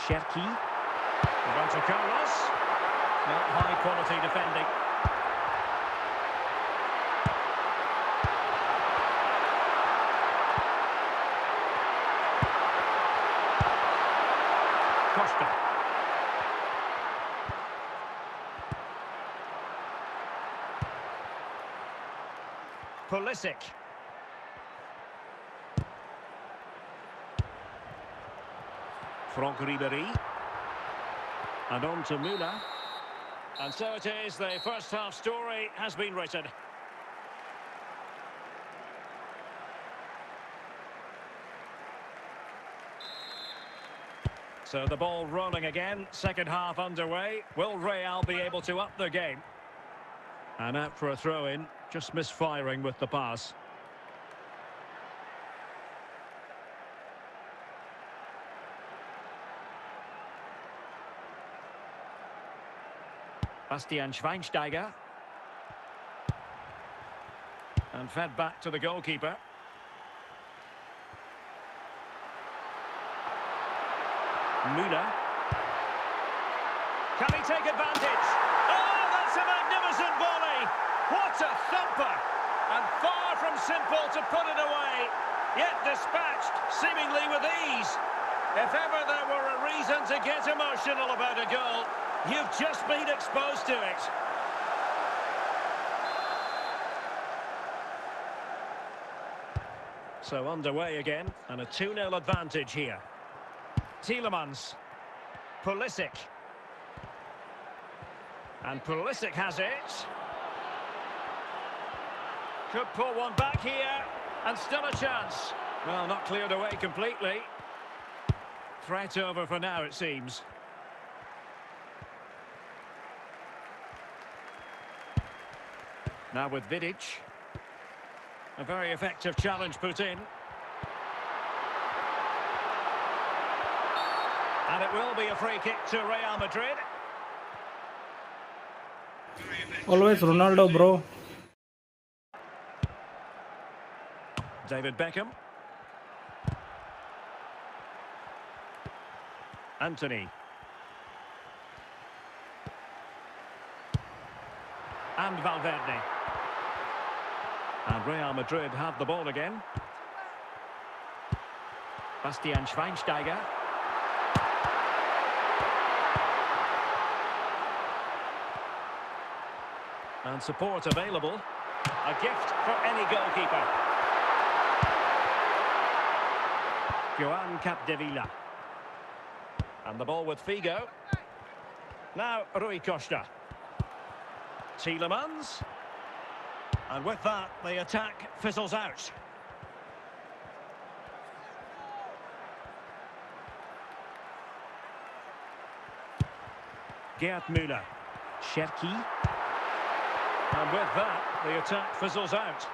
Cherki. Roberto Carlos. Not high quality defending. Costa. Pulisic. Franck Ribéry. And on to Müller. And so it is, the first half story has been written. So the ball rolling again, second half underway. Will Real be able to up their game? And out for a throw-in, just misfiring with the pass. Bastian Schweinsteiger. And fed back to the goalkeeper. Müller. Can he take advantage? Oh, that's a magnificent volley! What a thumper! And far from simple to put it away, yet dispatched seemingly with ease. If ever there were a reason to get emotional about a goal, you've just been exposed to it. So underway again, and a 2-0 advantage here. Tielemans. Pulisic. And Pulisic has it. Could pull one back here, and still a chance. Well, not cleared away completely. Threat over for now, it seems. Now with Vidic. A very effective challenge put in. And it will be a free kick to Real Madrid. Always Ronaldo, bro. David Beckham. Anthony. And Valverde. And Real Madrid have the ball again. Bastian Schweinsteiger. And support available. A gift for any goalkeeper. Joan Capdevila. And the ball with Figo. Now Rui Costa. Tielemans. And with that, the attack fizzles out. Gerd Müller. Cherki. And with that, the attack fizzles out.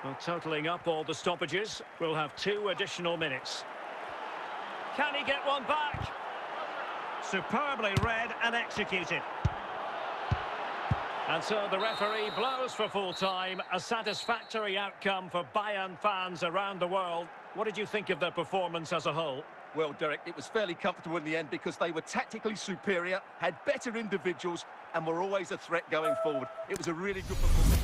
Well, totalling up all the stoppages, we'll have 2 additional minutes. Can he get one back? Superbly read and executed. And so the referee blows for full time. A satisfactory outcome for Bayern fans around the world. What did you think of their performance as a whole? Well, Derek, it was fairly comfortable in the end because they were tactically superior, had better individuals, and were always a threat going forward. It was a really good performance.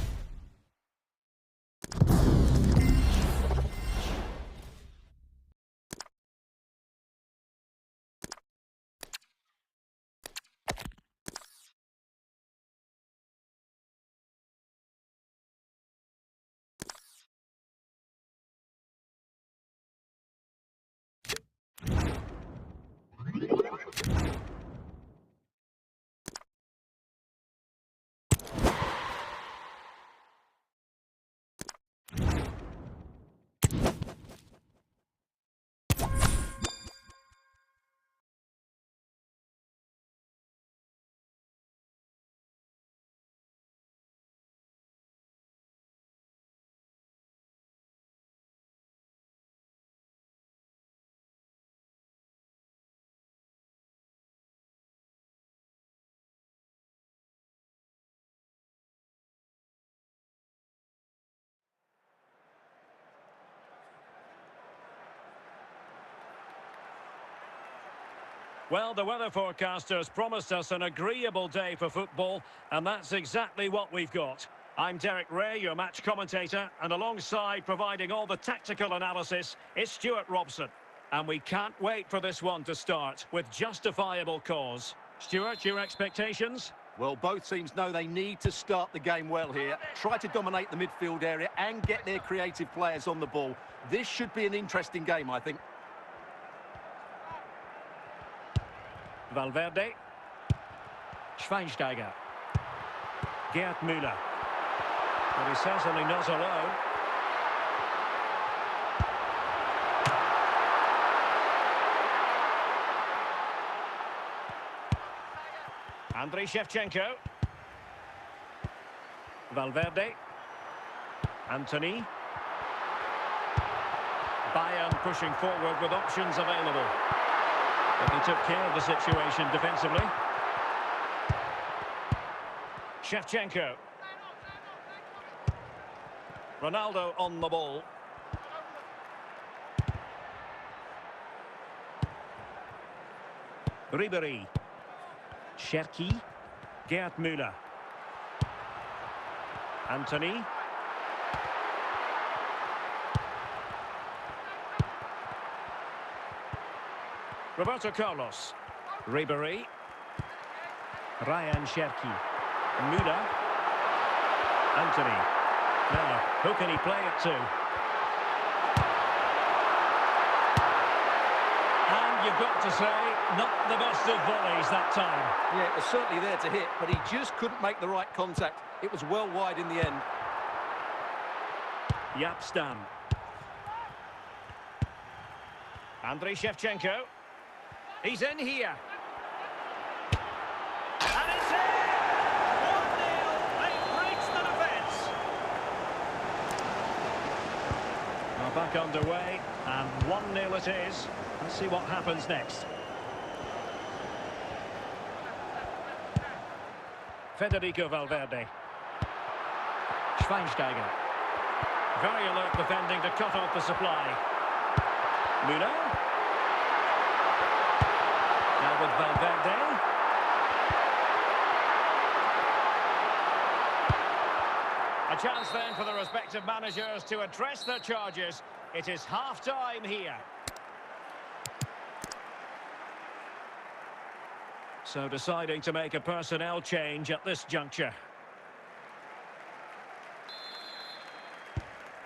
Well, the weather forecasters promised us an agreeable day for football, and that's exactly what we've got. I'm Derek Ray, your match commentator, and alongside providing all the tactical analysis is Stuart Robson. And we can't wait for this one to start with justifiable cause. Stuart, your expectations? Well, both teams know they need to start the game well here, try to dominate the midfield area and get their creative players on the ball. This should be an interesting game, I think. Valverde. Schweinsteiger. Gerd Müller. But he's certainly not alone. Andriy Shevchenko. Valverde. Anthony. Bayern pushing forward with options available. But they took care of the situation defensively. Shevchenko. Ronaldo on the ball. Ribéry. Cherki. Gerd Müller. Anthony. Roberto Carlos. Ribéry. Ryan Cherki. Müller. Anthony. Now, who can he play it to? And you've got to say, not the best of volleys that time. Yeah, it was certainly there to hit, but he just couldn't make the right contact. It was well wide in the end. Jaap Stam. Andriy Shevchenko. He's in here. And it's in! 1-0. They've breached the defence. Now back underway, and 1-0 it is. Let's see what happens next. Federico Valverde. Schweinsteiger. Very alert defending to cut off the supply. Müller. Now with Valverde. A chance then for the respective managers to address their charges. It is half-time here. So deciding to make a personnel change at this juncture.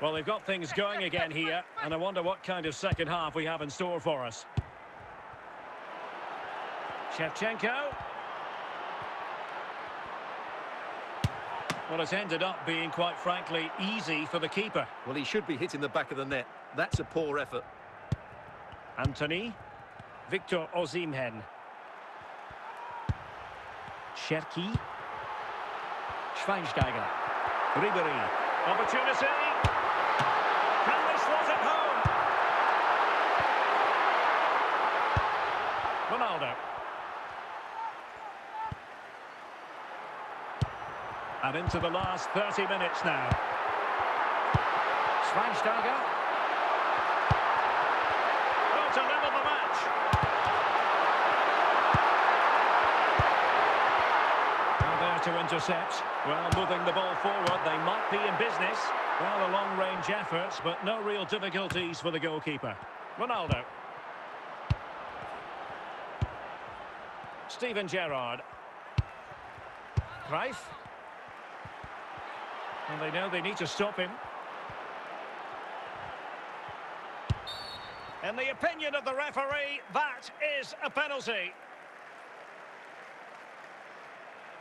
Well, they've got things going again here, and I wonder what kind of second half we have in store for us. Shevchenko. Well, it's ended up being, quite frankly, easy for the keeper. Well, he should be hitting the back of the net. That's a poor effort. Anthony. Victor Osimhen. Cherki. Schweinsteiger. Ribéry. Opportunity. Can they slot it home? Ronaldo. And into the last 30 minutes now. Schweinsteiger. Oh, to level the match. And there to intercept. Well, moving the ball forward, they might be in business. Well, a long-range effort, but no real difficulties for the goalkeeper. Ronaldo. Steven Gerrard. Cruyff. And they know they need to stop him. In the opinion of the referee, that is a penalty.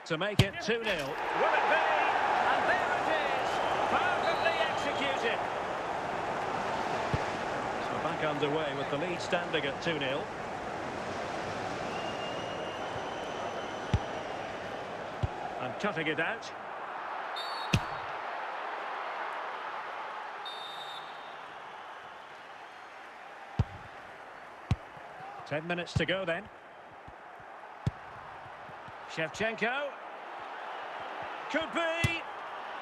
To make it 2-0. Will it be? And there it is. Perfectly executed. So back underway with the lead standing at 2-0. And cutting it out. Ten minutes to go then. Shevchenko. Could be.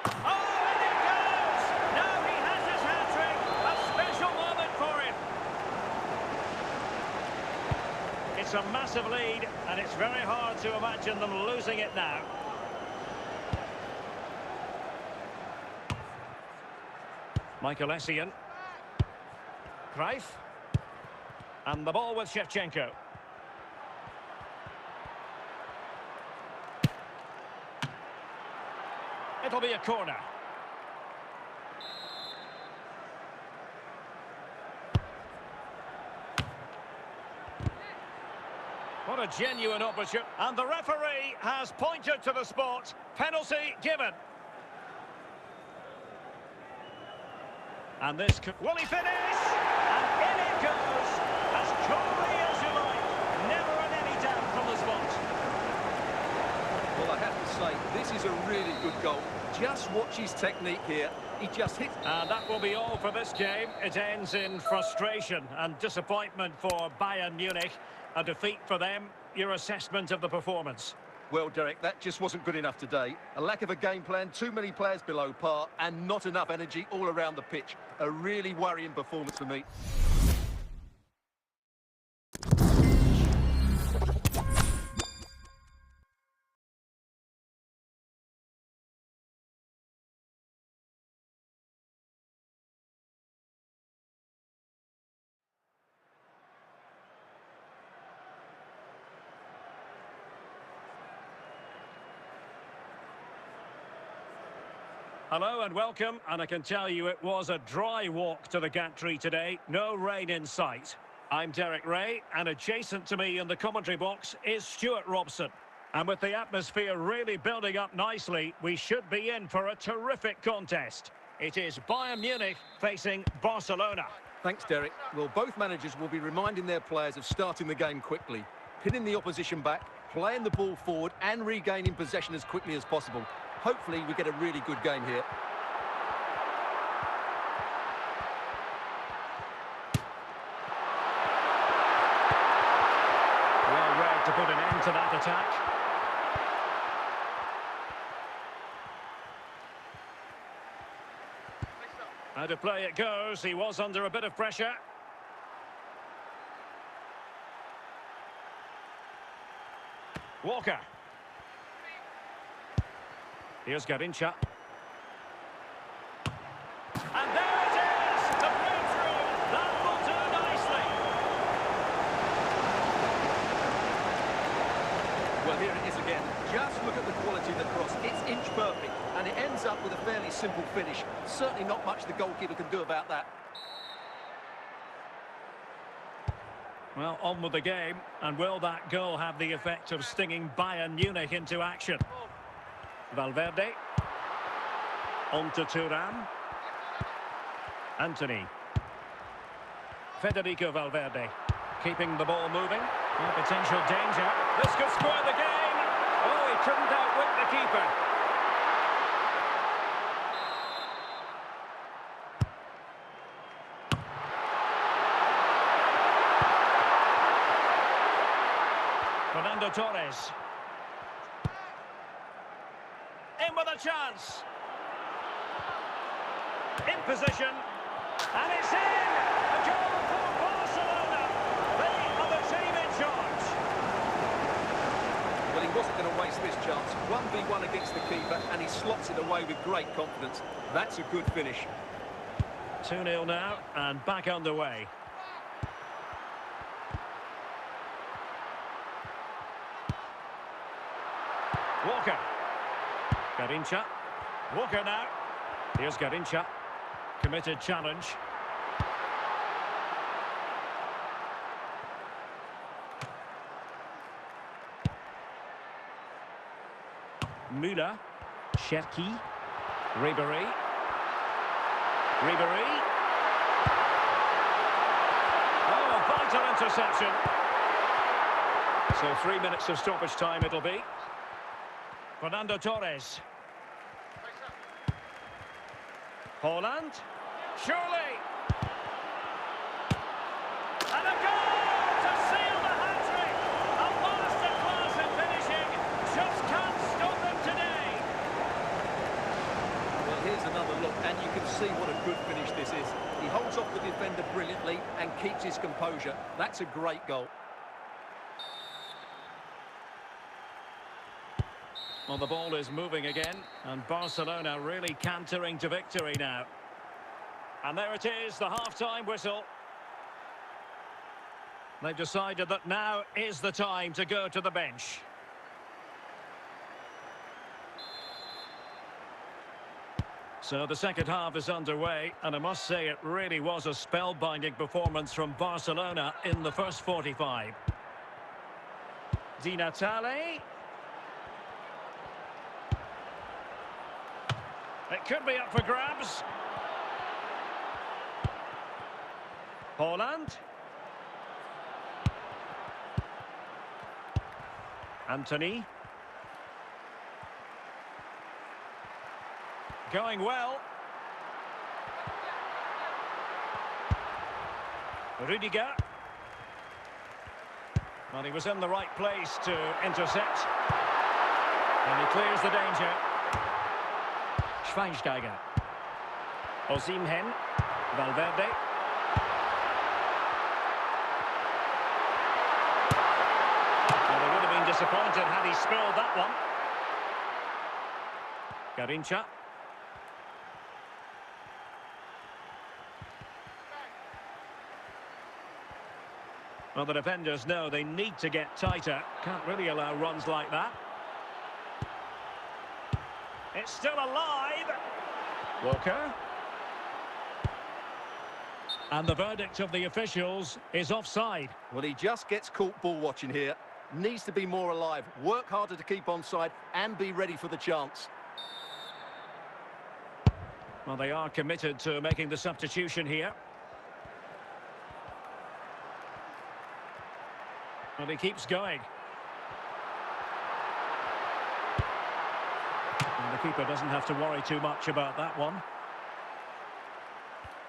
Oh, and it goes! Now he has his hat-trick. A special moment for him. It's a massive lead, and it's very hard to imagine them losing it now. Michael Essien. Cruyff. And the ball with Shevchenko. It'll be a corner. What a genuine opportunity. And the referee has pointed to the spot. Penalty given. And this could... Will he finish? And in it goes. As coolly as you like. Never in any doubt from the spot. say, this is a really good goal. Just watch his technique here. He just hits... And that will be all for this game. It ends in frustration and disappointment for Bayern Munich. A defeat for them. Your assessment of the performance? Well, Derek, that just wasn't good enough today. A lack of a game plan, too many players below par, and not enough energy all around the pitch. A really worrying performance for me. Hello and welcome, and I can tell you it was a dry walk to the gantry today. No rain in sight. I'm Derek Ray, and adjacent to me in the commentary box is Stuart Robson. And with the atmosphere really building up nicely, we should be in for a terrific contest. It is Bayern Munich facing Barcelona. Thanks, Derek. Well, both managers will be reminding their players of starting the game quickly, pinning the opposition back, playing the ball forward and regaining possession as quickly as possible. Hopefully we get a really good game here. Well read to put an end to that attack. How to play it goes. He was under a bit of pressure. Walker. Here's Garrincha. And there it is! The breakthrough! That will do nicely! Well, here it is again. Just look at the quality of the cross. It's inch perfect, and it ends up with a fairly simple finish. Certainly not much the goalkeeper can do about that. Well, on with the game. And will that goal have the effect of stinging Bayern Munich into action? Valverde. On to Thuram. Antony. Federico Valverde. Keeping the ball moving. No potential danger. This could score the game. Oh, he couldn't outwit the keeper. Fernando Torres. In with a chance. In position. And it's in! A goal for Barcelona. They are the team in charge. Well, he wasn't going to waste this chance. 1v1 against the keeper, and he slots it away with great confidence. That's a good finish. 2-0 now, and back underway. Walker. Garrincha. Walker now. Here's Garrincha. Committed challenge. Müller. Cherki. Ribéry. Ribéry. Oh, vital interception. So 3 minutes of stoppage time it'll be. Fernando Torres. Haaland. Surely. And a goal to seal the hat-trick. A masterclass in finishing. Just can't stop them today. Well, here's another look, and you can see what a good finish this is. He holds off the defender brilliantly and keeps his composure. That's a great goal. Well, the ball is moving again, and Barcelona really cantering to victory now. And there it is, the half-time whistle. They've decided that now is the time to go to the bench. So the second half is underway, and I must say it really was a spellbinding performance from Barcelona in the first 45. Di Natale. It could be up for grabs. Haaland. Antony. Going well. Rudiger. Well, he was in the right place to intercept. And he clears the danger. Schweinsteiger. Osimhen. Valverde. Well, they would have been disappointed had he spilled that one. Garrincha. Well, the defenders know they need to get tighter. Can't really allow runs like that. It's still alive. Walker. And the verdict of the officials is offside. Well, he just gets caught ball watching here. Needs to be more alive, work harder to keep onside and be ready for the chance. Well, they are committed to making the substitution here. Well, he keeps going. And the keeper doesn't have to worry too much about that one.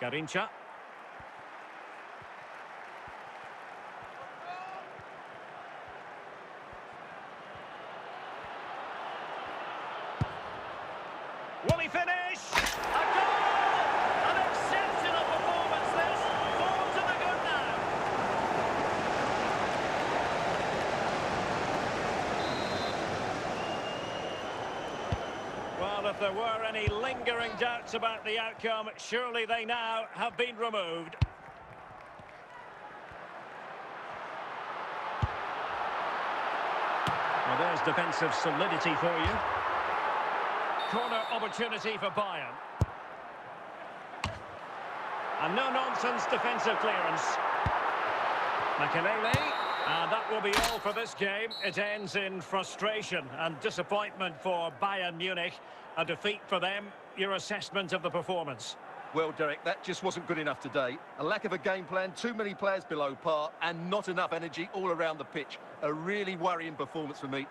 Garrincha. Will he finish? A goal! An exceptional performance this. Forward to the good now. Well, if there were any lingering doubts about the outcome, surely they now have been removed. Well, there's defensive solidity for you. Corner opportunity for Bayern. And no-nonsense defensive clearance. Makelele. And that will be all for this game. It ends in frustration and disappointment for Bayern Munich. A defeat for them. Your assessment of the performance? Well, Derek, that just wasn't good enough today. A lack of a game plan, too many players below par, and not enough energy all around the pitch. A really worrying performance for me.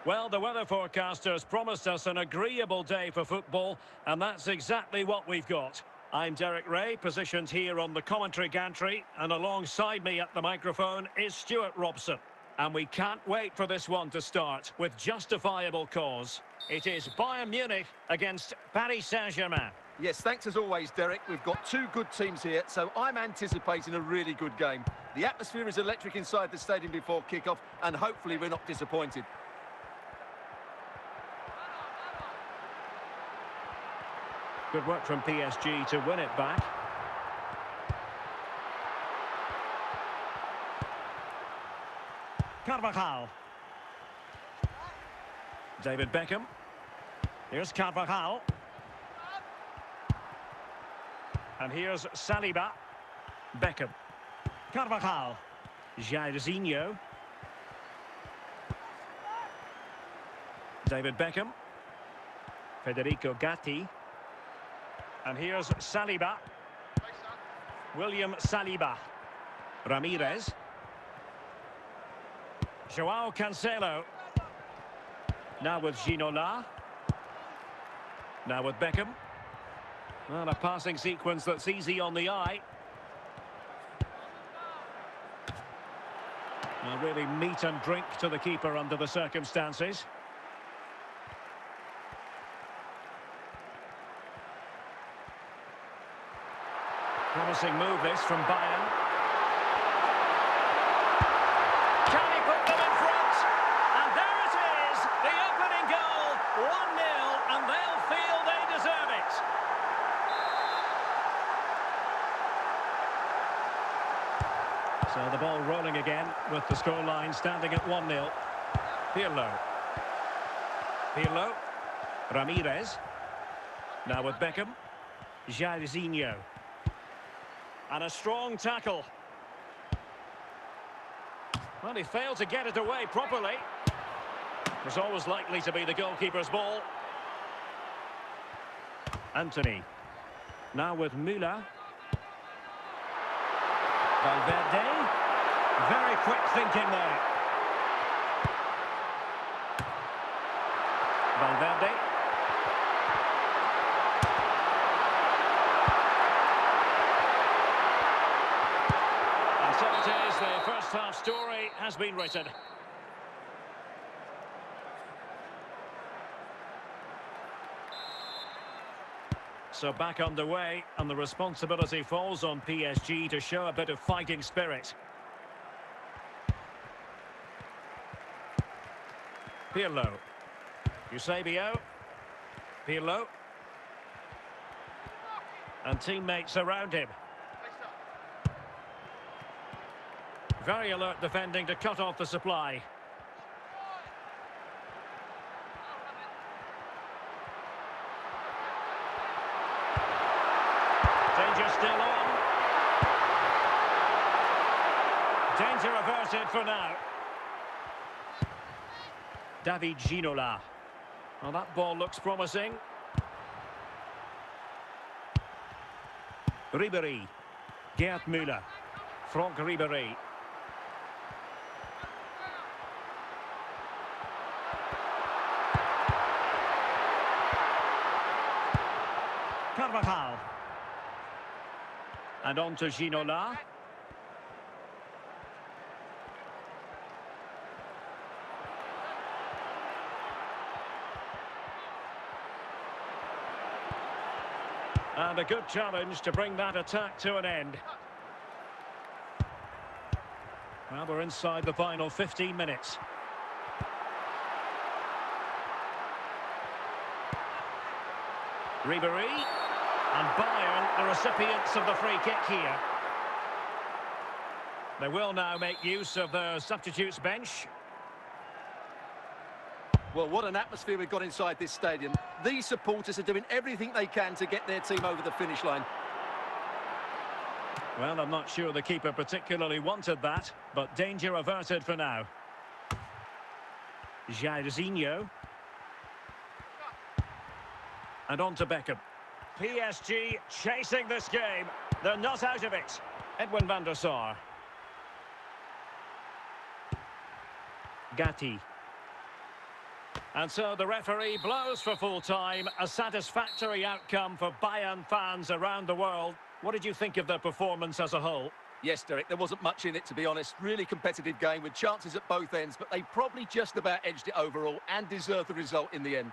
Well, the weather forecasters promised us an agreeable day for football, and that's exactly what we've got. I'm Derek Ray, positioned here on the commentary gantry, and alongside me at the microphone is Stuart Robson. And we can't wait for this one to start, with justifiable cause. It is Bayern Munich against Paris Saint-Germain. Yes, thanks as always, Derek. We've got two good teams here, so I'm anticipating a really good game. The atmosphere is electric inside the stadium before kick-off, and hopefully we're not disappointed. Good work from PSG to win it back. Carvajal. David Beckham. Here's Carvajal. And here's Saliba. Beckham. Carvajal. Jairzinho. David Beckham. Federico Gatti. And here's Saliba. William Saliba. Ramirez. Joao Cancelo. Now with Ginola. Now with Beckham. Well, a passing sequence that's easy on the eye. Well, really meat and drink to the keeper under the circumstances. Promising move this from Bayern. Can he put them in front? And there it is, the opening goal, 1-0, and they'll feel they deserve it. So the ball rolling again with the scoreline standing at 1-0. Pirlo. Pirlo. Ramirez. Now with Beckham. Jairzinho. And a strong tackle. Well, he failed to get it away properly. It was always likely to be the goalkeeper's ball. Anthony. Now with Müller. Valverde. Very quick thinking there. Valverde. And so it is, the first half story has been written. So back underway, and the responsibility falls on PSG to show a bit of fighting spirit. Pirlo. Eusebio. Pirlo. And teammates around him. Very alert defending to cut off the supply. Danger still on. Danger averted for now. David Ginola. Well, that ball looks promising. Ribéry. Gerd Müller. Franck Ribéry. Carvajal. And on to Ginola. And a good challenge to bring that attack to an end. Well, we're inside the final 15 minutes. Ribéry. And Bayern, the recipients of the free kick here. They will now make use of their substitutes bench. Well, what an atmosphere we've got inside this stadium. These supporters are doing everything they can to get their team over the finish line. Well, I'm not sure the keeper particularly wanted that, but danger averted for now. Jairzinho. And on to Beckham. PSG chasing this game. They're not out of it. Edwin van der Sar. Gatti. And so the referee blows for full time. A satisfactory outcome for Bayern fans around the world. What did you think of their performance as a whole? Yes, Derek, there wasn't much in it, to be honest. Really competitive game with chances at both ends, but they probably just about edged it overall and deserved the result in the end.